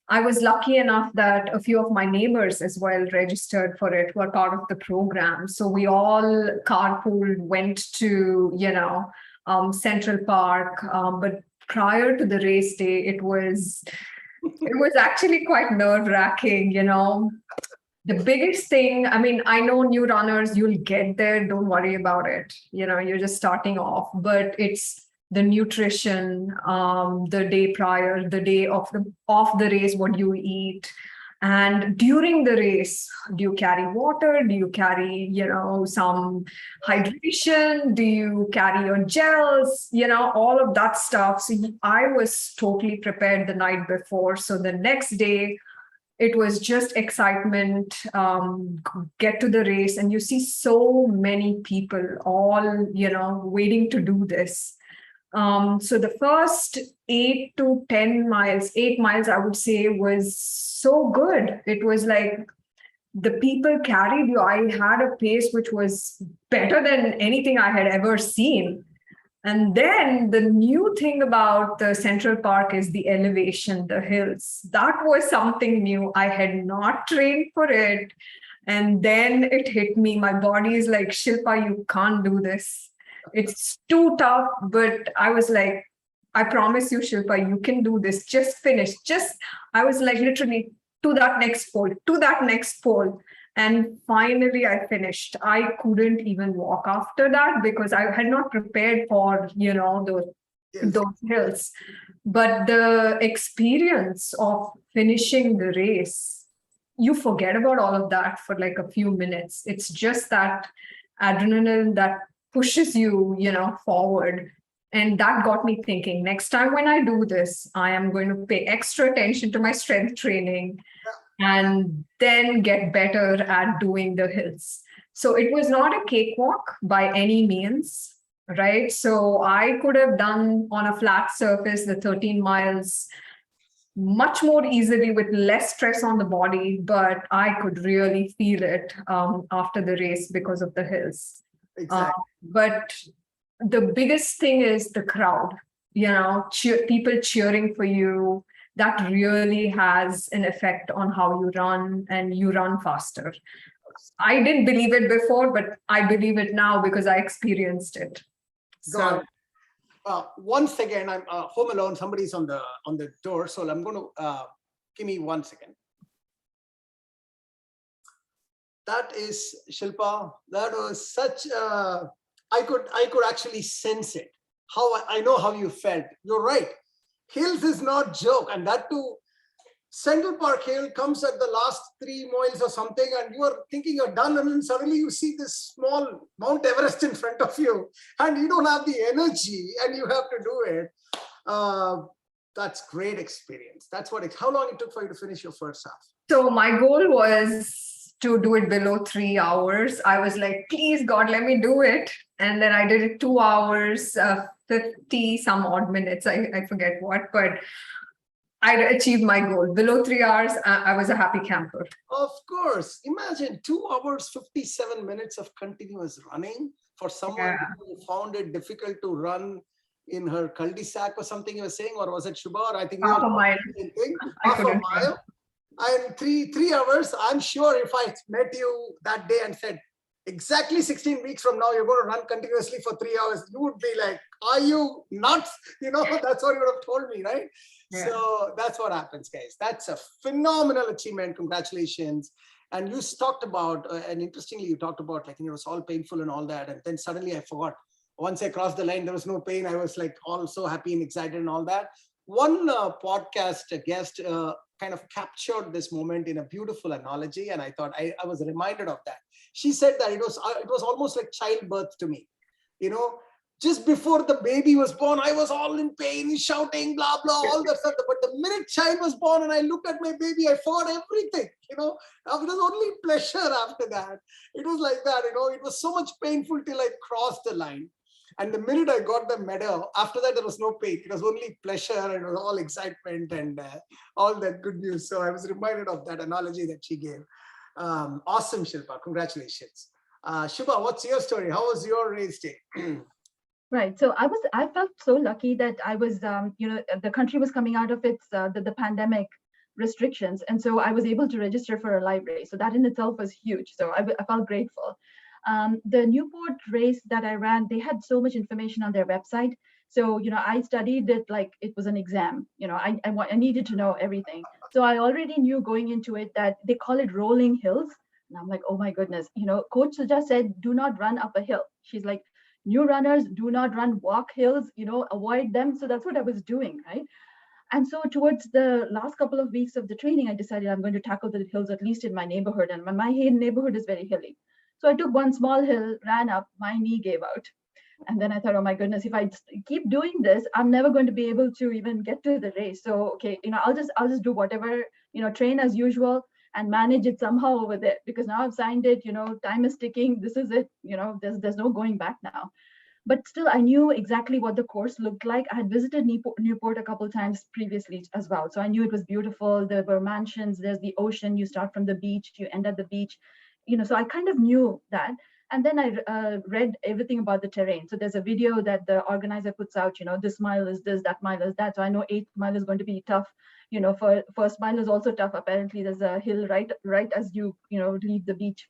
I was lucky enough that a few of my neighbors as well registered for it, who are part of the program. So we all carpooled, went to, Central Park. But prior to the race day, it was It was actually quite nerve-wracking, you know. The biggest thing, I mean, I know new runners, you'll get there, don't worry about it. You know, you're just starting off, but it's the nutrition, the day prior, the day of the race, what you eat. And during the race, do you carry water? Do you carry, you know, some hydration? Do you carry your gels? You know, all of that stuff. So I was totally prepared the night before. So the next day, it was just excitement, get to the race, and you see so many people all, you know, waiting to do this. So the first 8 miles, I would say, was so good. It was like the people carried you. I had a pace which was better than anything I had ever seen. And then the new thing about the Central Park is the elevation, the hills. That was something new. I had not trained for it. And then it hit me. My body is like, Shilpa, you can't do this. It's too tough. But I was like, I promise you, Shilpa, you can do this. Just finish. I was like literally to that next pole, to that next pole. And finally, I finished. I couldn't even walk after that because I had not prepared for, you know, those hills. But the experience of finishing the race, you forget about all of that for like a few minutes. It's just that adrenaline that pushes you, you know, forward. And that got me thinking, next time when I do this, I am going to pay extra attention to my strength training and then get better at doing the hills. So it was not a cakewalk by any means, right? So I could have done on a flat surface the 13 miles much more easily with less stress on the body, but I could really feel it after the race because of the hills. Exactly. But the biggest thing is the crowd, you know, people cheering for you. That really has an effect on how you run, and you run faster. I didn't believe it before, but I believe it now because I experienced it. Got it. Once again, I'm home alone. Somebody's on the door, so I'm going to give me 1 second. That is Shilpa. That was such. I could actually sense it. How I know how you felt. You're right. Hills is not joke, and that too. Central Park Hill comes at the last 3 miles or something, and you are thinking you're done, and then suddenly you see this small Mount Everest in front of you, and you don't have the energy, and you have to do it. That's great experience. That's what. How long it took for you to finish your first half? So my goal was to do it below 3 hours. I was like, please God, let me do it. And then I did it 2 hours, 50 some odd minutes. I forget what, but I achieved my goal. Below 3 hours, I was a happy camper. Of course. Imagine 2 hours, 57 minutes of continuous running for someone who found it difficult to run in her cul-de-sac or something you were saying, or was it Shubha? Or I think half a mile. Half a mile. And three hours. I'm sure if I met you that day and said, exactly 16 weeks from now, you're going to run continuously for 3 hours, you would be like, are you nuts? You know, that's what you would have told me, right? Yeah. So that's what happens, guys. That's a phenomenal achievement. Congratulations. And you talked about, and interestingly, you talked about like, you know, it was all painful and all that. And then suddenly I forgot. Once I crossed the line, there was no pain. I was like all so happy and excited and all that. One podcast guest kind of captured this moment in a beautiful analogy. And I thought I was reminded of that. She said that it was almost like childbirth to me. You know, just before the baby was born, I was all in pain, shouting, blah, blah, all that stuff. But the minute child was born and I looked at my baby, I forgot everything, you know. It was only pleasure after that. It was like that, you know, it was so much painful till I crossed the line. And the minute I got the medal, after that, there was no pain. It was only pleasure and it was all excitement and all that good news. So I was reminded of that analogy that she gave. Awesome, Shilpa. Congratulations. Shubha, what's your story? How was your race day? Right. So I felt so lucky that I was, you know, the country was coming out of its, the pandemic restrictions. And so I was able to register for a live race. So that in itself was huge. So I felt grateful. The Newport race that I ran, they had so much information on their website. So, I studied it like it was an exam. I needed to know everything. So I already knew going into it that they call it rolling hills. And I'm like, oh my goodness, Coach Suja said, do not run up a hill. She's like, new runners do not run walk hills, avoid them. So that's what I was doing, right? And so towards the last couple of weeks of the training, I decided I'm going to tackle the hills, at least in my neighborhood. And my neighborhood is very hilly. So I took one small hill, ran up, my knee gave out. And then I thought, oh my goodness, if I keep doing this, I'm never going to be able to even get to the race. So, okay, I'll just do whatever, train as usual and manage it somehow over there, because now I've signed it, time is ticking. This is it, there's no going back now. But still, I knew exactly what the course looked like. I had visited Newport a couple of times previously as well. So I knew it was beautiful. There were mansions, there's the ocean, you start from the beach, you end at the beach, so I kind of knew that. And then I read everything about the terrain. So there's a video that the organizer puts out, this mile is this, that mile is that. So I know 8th mile is going to be tough. For first mile is also tough. Apparently there's a hill right as you, leave the beach.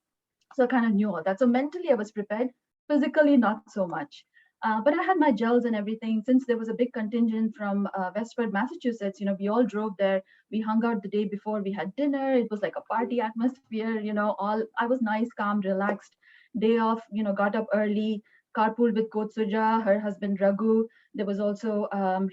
So I kind of knew all that. So mentally I was prepared, physically not so much. But I had my gels and everything. Since there was a big contingent from Westford, Massachusetts, we all drove there. We hung out the day before. We had dinner. It was like a party atmosphere, I was nice, calm, relaxed. Day off, got up early, carpool with Coach Suja, her husband Raghu. There was also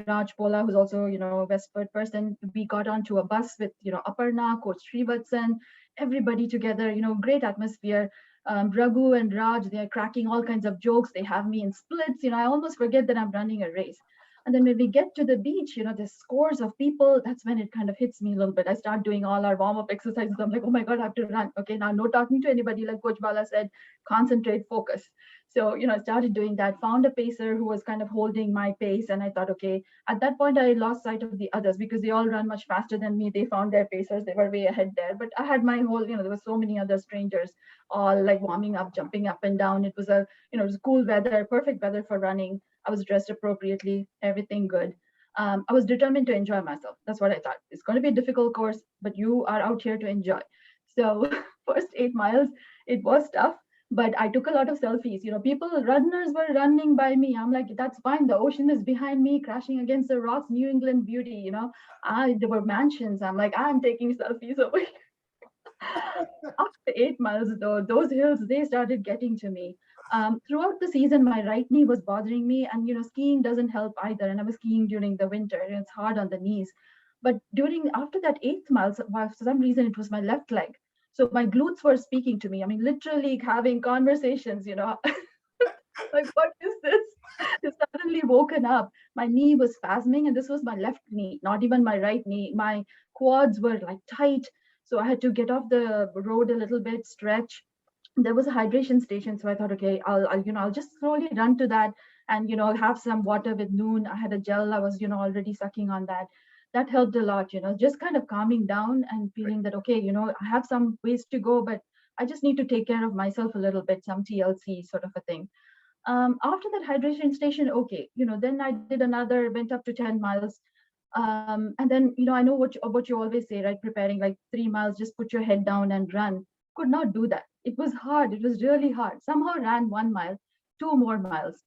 Raj Pola, who's also, a Westford person. We got onto a bus with, Aparna, Coach Srivatsan, everybody together, great atmosphere. Raghu and Raj, they're cracking all kinds of jokes. They have me in splits. I almost forget that I'm running a race. And then when we get to the beach, there's scores of people. That's when it kind of hits me a little bit. I start doing all our warm-up exercises. I'm like, oh my God, I have to run. Okay, now no talking to anybody, like Coach Bala said, concentrate, focus. So, I started doing that, found a pacer who was kind of holding my pace. And I thought, okay, at that point, I lost sight of the others because they all run much faster than me. They found their pacers. They were way ahead there. But I had my whole, there were so many other strangers all like warming up, jumping up and down. It was it was cool weather, perfect weather for running. I was dressed appropriately, everything good. I was determined to enjoy myself. That's what I thought. It's going to be a difficult course, but you are out here to enjoy. So first 8 miles, it was tough, but I took a lot of selfies. Runners were running by me. I'm like, that's fine. The ocean is behind me, crashing against the rocks, New England beauty. There were mansions. I'm like, I'm taking selfies over here. After 8 miles, though, those hills, they started getting to me. Throughout the season, my right knee was bothering me, and skiing doesn't help either. And I was skiing during the winter, and it's hard on the knees. But after that 8th mile, for some reason, it was my left leg. So my glutes were speaking to me. I mean, literally having conversations, like, what is this? It's suddenly woken up. My knee was spasming, and this was my left knee, not even my right knee. My quads were like tight. So I had to get off the road a little bit, stretch. There was a hydration station. So I thought, okay, I'll just slowly run to that and, have some water with noon. I had a gel. I was, already sucking on that. That helped a lot, just kind of calming down and feeling that, okay, I have some ways to go, but I just need to take care of myself a little bit, some TLC sort of a thing. After that hydration station, okay, then I did went up to 10 miles. And then, I know what you always say, right? Preparing like 3 miles, just put your head down and run. Could not do that. It was hard. It was really hard. Somehow ran 1 mile, 2 more miles.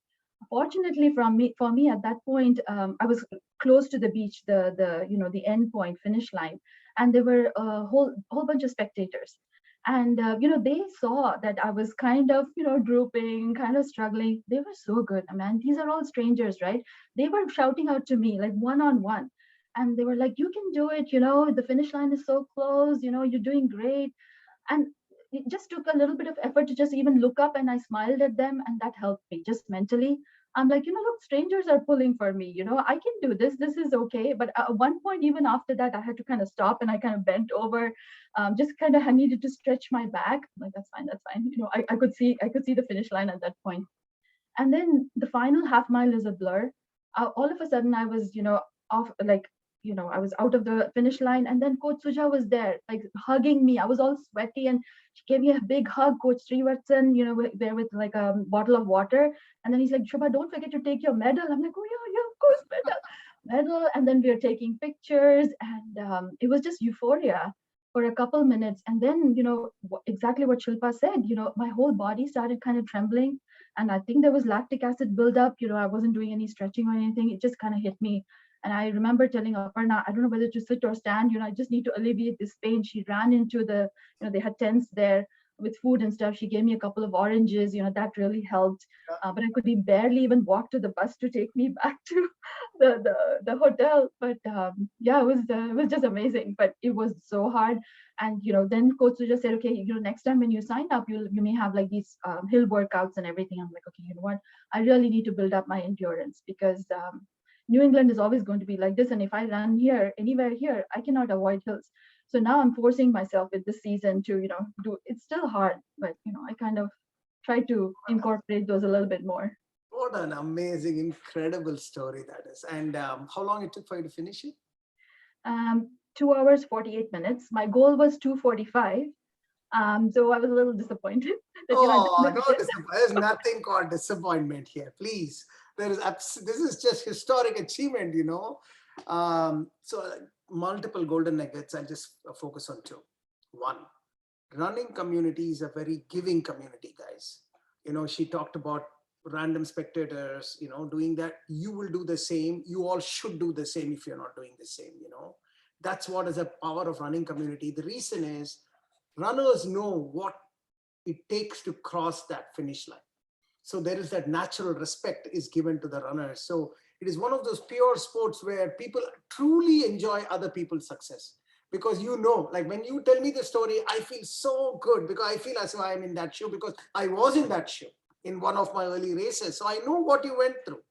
Fortunately for me at that point, I was close to the beach, the end point, finish line, and there were a whole bunch of spectators. And they saw that I was kind of drooping, kind of struggling. They were so good. I mean, these are all strangers, right? They were shouting out to me like one on one, and they were like, you can do it, the finish line is so close, you're doing great. And it just took a little bit of effort to just even look up, and I smiled at them, and that helped me just mentally. I'm like, look, strangers are pulling for me, I can do this, this is okay. But at one point, even after that, I had to kind of stop, and I kind of bent over, just kind of, I needed to stretch my back. I'm like, that's fine. I could see the finish line at that point. And then the final half mile is a blur. All of a sudden I was, off, like, I was out of the finish line, and then Coach Suja was there, like hugging me. I was all sweaty, and she gave me a big hug. Coach Srivatsan, there with like a bottle of water. And then he's like, Shubha, don't forget to take your medal. I'm like, oh yeah, of course, medal. And then we are taking pictures, and it was just euphoria for a couple minutes. And then, exactly what Shilpa said, my whole body started kind of trembling. And I think there was lactic acid buildup. I wasn't doing any stretching or anything. It just kind of hit me. And I remember telling Aparna, I don't know whether to sit or stand, I just need to alleviate this pain. She ran into they had tents there with food and stuff. She gave me a couple of oranges, that really helped. But I could barely even walk to the bus to take me back to the hotel. But yeah, it was just amazing. But it was so hard. And then coach just said, okay, next time when you sign up, you may have like these hill workouts and everything. I'm like, okay, you know what? I really need to build up my endurance because New England is always going to be like this. And if I run here, anywhere here, I cannot avoid hills. So now I'm forcing myself with this season to, do, it's still hard, but, I kind of try to incorporate those a little bit more. What an amazing, incredible story that is. And how long it took for you to finish it? 2 hours, 48 minutes. My goal was 2:45. So I was a little disappointed. There's nothing called disappointment here. Please, this is just historic achievement, So multiple golden nuggets. I'll just focus on two. One, running community is a very giving community, guys. She talked about random spectators, doing that. You will do the same. You all should do the same if you're not doing the same, That's what is the power of running community. The reason is runners know what it takes to cross that finish line. So there is that natural respect is given to the runners. So it is one of those pure sports where people truly enjoy other people's success. Because like when you tell me the story, I feel so good because I feel as if I'm in that shoe because I was in that shoe in one of my early races. So I know what you went through.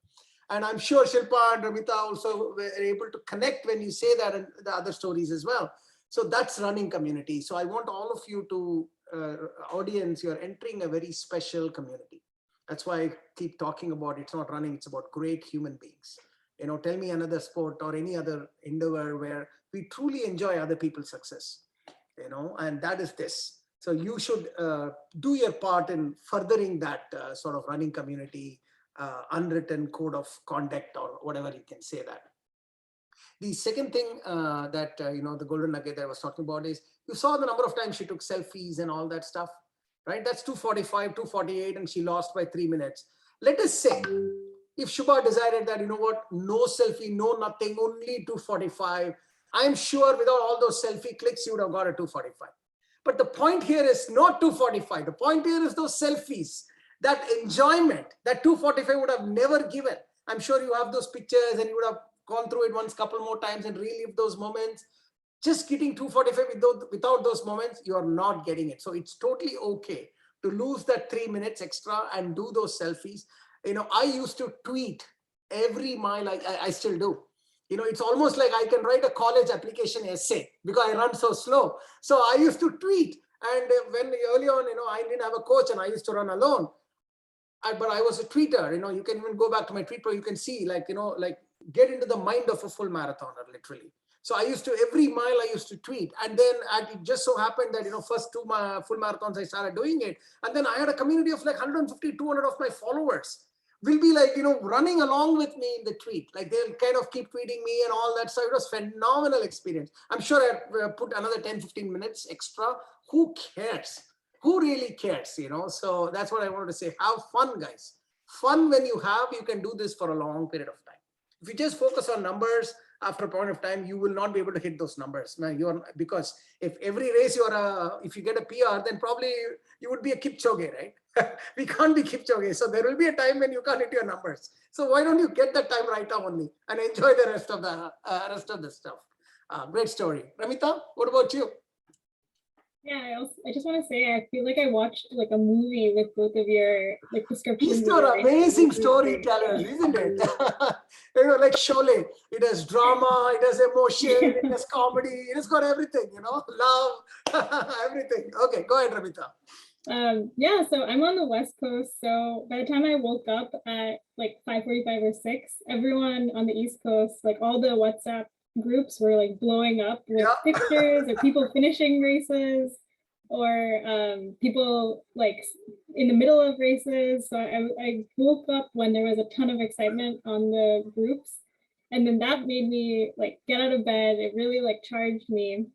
And I'm sure Shilpa and Ramita also were able to connect when you say that and the other stories as well. So that's running community. So I want all of you to, audience, you're entering a very special community. That's why I keep talking about it's not running, it's about great human beings. Tell me another sport or any other endeavor where we truly enjoy other people's success, and that is this. So you should do your part in furthering that sort of running community, unwritten code of conduct or whatever you can say that. The second thing that, the golden nugget that I was talking about is you saw the number of times she took selfies and all that stuff, right? That's 2:45, 2:48, and she lost by 3 minutes. Let us say if Shubha decided that, no selfie, no nothing, only 2:45, I'm sure without all those selfie clicks, you would have got a 2:45. But the point here is not 2:45. The point here is those selfies, that enjoyment that 2:45 would have never given. I'm sure you have those pictures and you would have gone through it once, couple more times and relived those moments. Just getting 2:45 without those moments, you're not getting it. So it's totally okay to lose that 3 minutes extra and do those selfies. I used to tweet every mile. I still do. It's almost like I can write a college application essay because I run so slow. So I used to tweet. And when early on, I didn't have a coach and I used to run alone. But I was a tweeter. You can even go back to my tweet pro. You can see like get into the mind of a full marathoner, literally. So I used to, every mile I used to tweet. And then it just so happened that, first two full marathons, I started doing it. And then I had a community of like 150, 200 of my followers will be like, running along with me in the tweet. Like they'll kind of keep tweeting me and all that. So it was phenomenal experience. I'm sure I put another 10, 15 minutes extra. Who cares? Who really cares? So that's what I wanted to say. Have fun, guys. Fun when you can do this for a long period of time. If you just focus on numbers, after a point of time, you will not be able to hit those numbers. Now because if every race if you get a PR, then probably you would be a Kipchoge, right? We can't be Kipchoge. So there will be a time when you can't hit your numbers. So why don't you get that time right now only and enjoy the rest of the stuff. Great story. Ramita, what about you? Yeah, I just want to say, I feel like I watched like a movie with both of your descriptions. These are amazing storytellers, isn't it? Like Sholay, it has drama, it has emotion, it has comedy, it has got everything, love, everything. Okay, go ahead, Ramita. Yeah, so I'm on the West Coast. So by the time I woke up at like 5:45 or 6, everyone on the East Coast, like all the WhatsApp groups were like blowing up with pictures of people finishing races or people like in the middle of races. So I woke up when there was a ton of excitement on the groups, and then that made me like get out of bed. It really like charged me.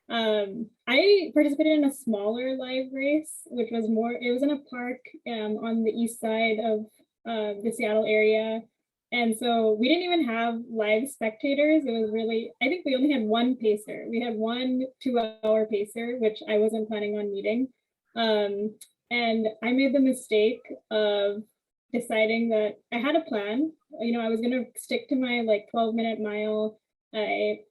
I participated in a smaller live race, which was it was in a park on the east side of the Seattle area. And so we didn't even have live spectators. It was really, I think we only had one pacer. We had one 2-hour pacer, which I wasn't planning on meeting. And I made the mistake of deciding that I had a plan. I was going to stick to my 12-minute mile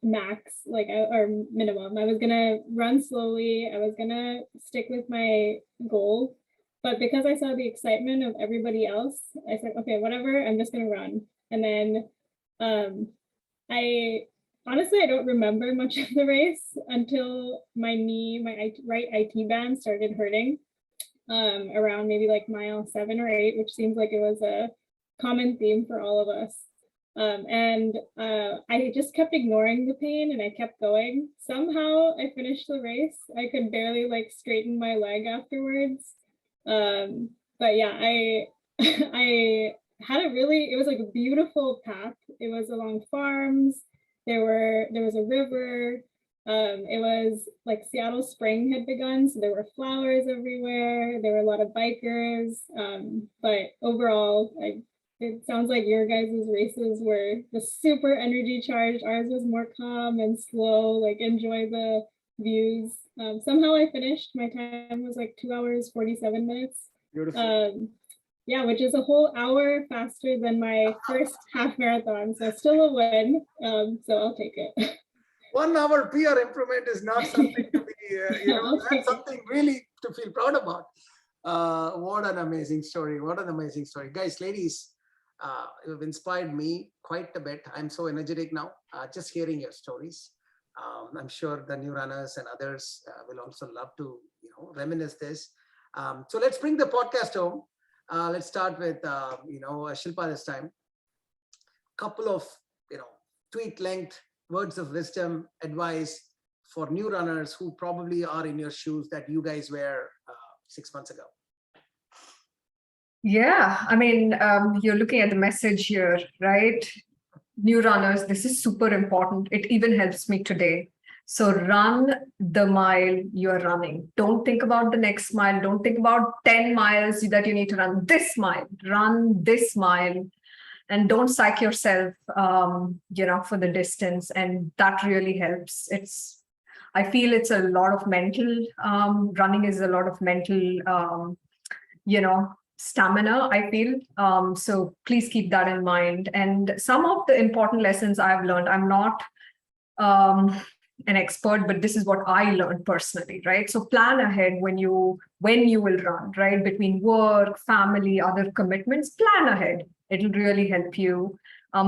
max, or minimum. I was going to run slowly. I was going to stick with my goal. But because I saw the excitement of everybody else, I said, okay, whatever, I'm just going to run. And then I don't remember much of the race until my knee, my right IT band started hurting around maybe mile 7 or 8, which seems like it was a common theme for all of us. And I just kept ignoring the pain and I kept going. Somehow I finished the race. I could barely straighten my leg afterwards. But yeah, I had it was a beautiful path. It was along farms. There was a river. It was Seattle spring had begun, so there were flowers everywhere. There were a lot of bikers. But overall, it sounds like your guys' races were just super energy charged. Ours was more calm and slow, enjoy the views. Somehow I finished. My time was 2 hours, 47 minutes. Beautiful. Yeah, which is a whole hour faster than my first half marathon. So still a win. So I'll take it. 1 hour PR improvement is not something to be, that's something really to feel proud about. What an amazing story. What an amazing story. Guys, ladies, you've inspired me quite a bit. I'm so energetic now, just hearing your stories. I'm sure the new runners and others will also love to, reminisce this. So let's bring the podcast home. Let's start with, Shilpa this time. Couple of, tweet length words of wisdom, advice for new runners who probably are in your shoes that you guys were 6 months ago. Yeah, I mean, you're looking at the message here, right? New runners, this is super important. It even helps me today. So run the mile you're running. Don't think about the next mile. Don't think about 10 miles that you need to run. This mile, run this mile. And don't psych yourself, for the distance. And that really helps. I feel it's a lot of mental, running is a lot of mental, stamina, I feel. So please keep that in mind. And some of the important lessons I've learned, I'm not an expert, but this is what I learned personally, right? So plan ahead when you will run, right? Between work, family, other commitments, plan ahead. It'll really help you.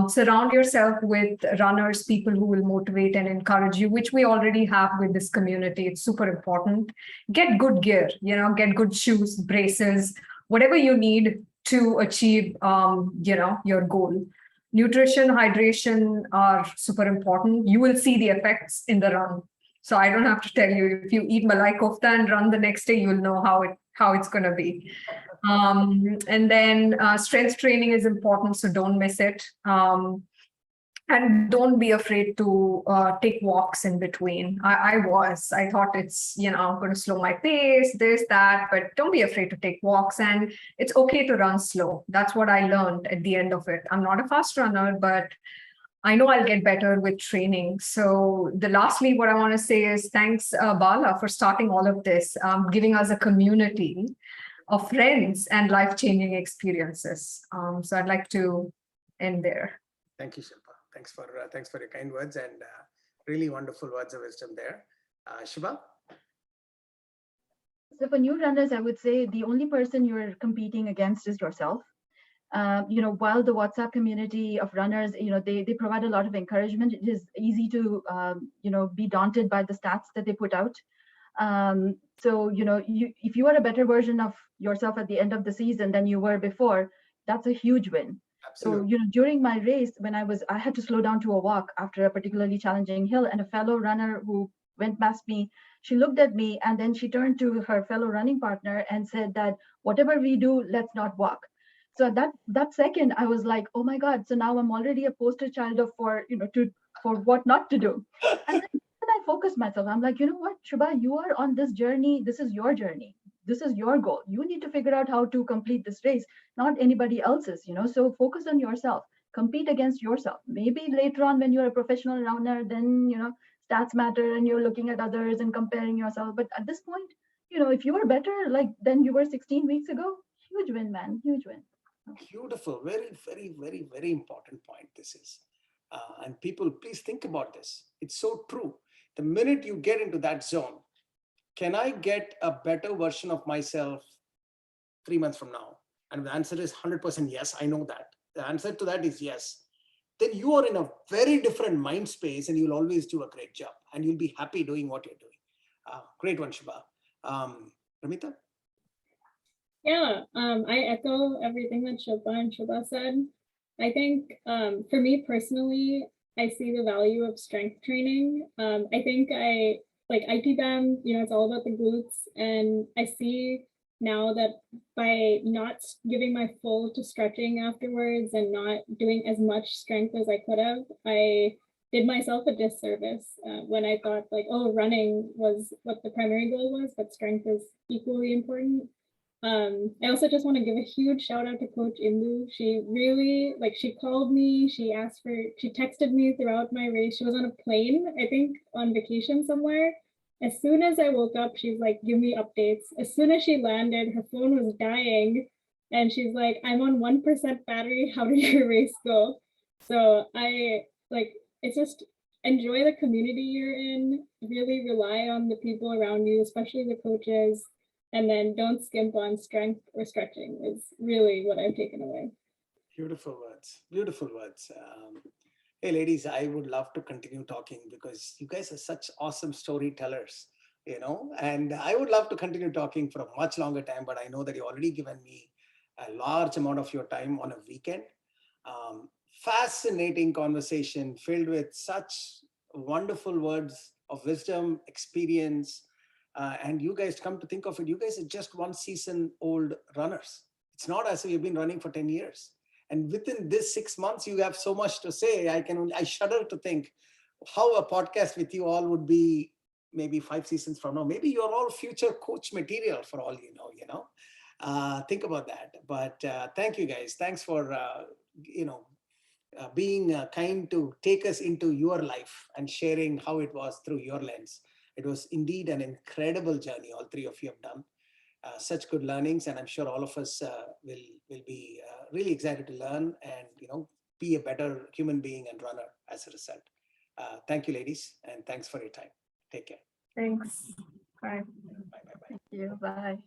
Surround yourself with runners, people who will motivate and encourage you, which we already have with this community. It's super important. Get good gear, get good shoes, braces, whatever you need to achieve, your goal. Nutrition, hydration are super important. You will see the effects in the run. So I don't have to tell you, if you eat malai kofta and run the next day, you'll know how it's going to be. And then strength training is important, so don't miss it. And don't be afraid to take walks in between. I thought it's, I'm going to slow my pace, this, that, but don't be afraid to take walks. And it's okay to run slow. That's what I learned at the end of it. I'm not a fast runner, but I know I'll get better with training. So lastly, what I want to say is thanks, Bala, for starting all of this, giving us a community of friends and life-changing experiences. So I'd like to end there. Thank you, Shilpa. Thanks for your kind words and really wonderful words of wisdom there. Shubha? So for new runners, I would say the only person you're competing against is yourself. While the WhatsApp community of runners, they provide a lot of encouragement, it is easy to, be daunted by the stats that they put out. So, if you are a better version of yourself at the end of the season than you were before, that's a huge win. Absolutely. So, during my race, when I had to slow down to a walk after a particularly challenging hill, and a fellow runner who went past me, she looked at me and then she turned to her fellow running partner and said that whatever we do, let's not walk. So that second, I was like, oh my God, so now I'm already a poster child for what not to do. And then I focused myself. I'm like, you know what, Shubha, you are on this journey. This is your journey. This is your goal. You need to figure out how to complete this race, not anybody else's, So focus on yourself, compete against yourself. Maybe later on when you're a professional runner, then, stats matter and you're looking at others and comparing yourself. But at this point, if you are better, like than you were 16 weeks ago, huge win, man, huge win. Beautiful. Very, very, very, very important point this is. And people, please think about this. It's so true. The minute you get into that zone, can I get a better version of myself 3 months from now? And the answer is 100% yes. I know that. The answer to that is yes. Then you are in a very different mind space and you'll always do a great job and you'll be happy doing what you're doing. Great one, Shubha. Ramita? Yeah, I echo everything that Shilpa and Shubha said. I think for me personally, I see the value of strength training. I think I like ITBAM, it's all about the glutes. And I see now that by not giving my full to stretching afterwards and not doing as much strength as I could have, I did myself a disservice when I thought like, oh, running was what the primary goal was, but strength is equally important. I also just want to give a huge shout out to Coach Indu. She really, she called me, she texted me throughout my race. She was on a plane, I think on vacation somewhere. As soon as I woke up, she's like, give me updates. As soon as she landed, her phone was dying. And she's like, I'm on 1% battery. How did your race go? So it's just enjoy the community you're in, really rely on the people around you, especially the coaches. And then don't skimp on strength or stretching is really what I've taken away. Beautiful words. Beautiful words. Hey, ladies, I would love to continue talking because you guys are such awesome storytellers, and I would love to continue talking for a much longer time, but I know that you've already given me a large amount of your time on a weekend. Fascinating conversation filled with such wonderful words of wisdom, experience, and you guys, come to think of it, you guys are just 1 season old runners. It's not as if you've been running for 10 years. And within this 6 months, you have so much to say. I shudder to think how a podcast with you all would be maybe 5 seasons from now. Maybe you're all future coach material for all you know. Think about that. But thank you guys. Thanks for, being kind to take us into your life and sharing how it was through your lens. It was indeed an incredible journey all three of you have done. Such good learnings, and I'm sure all of us will be really excited to learn and be a better human being and runner as a result. Thank you, ladies, and thanks for your time. Take care. Thanks. Bye. Bye. Thank you. Bye.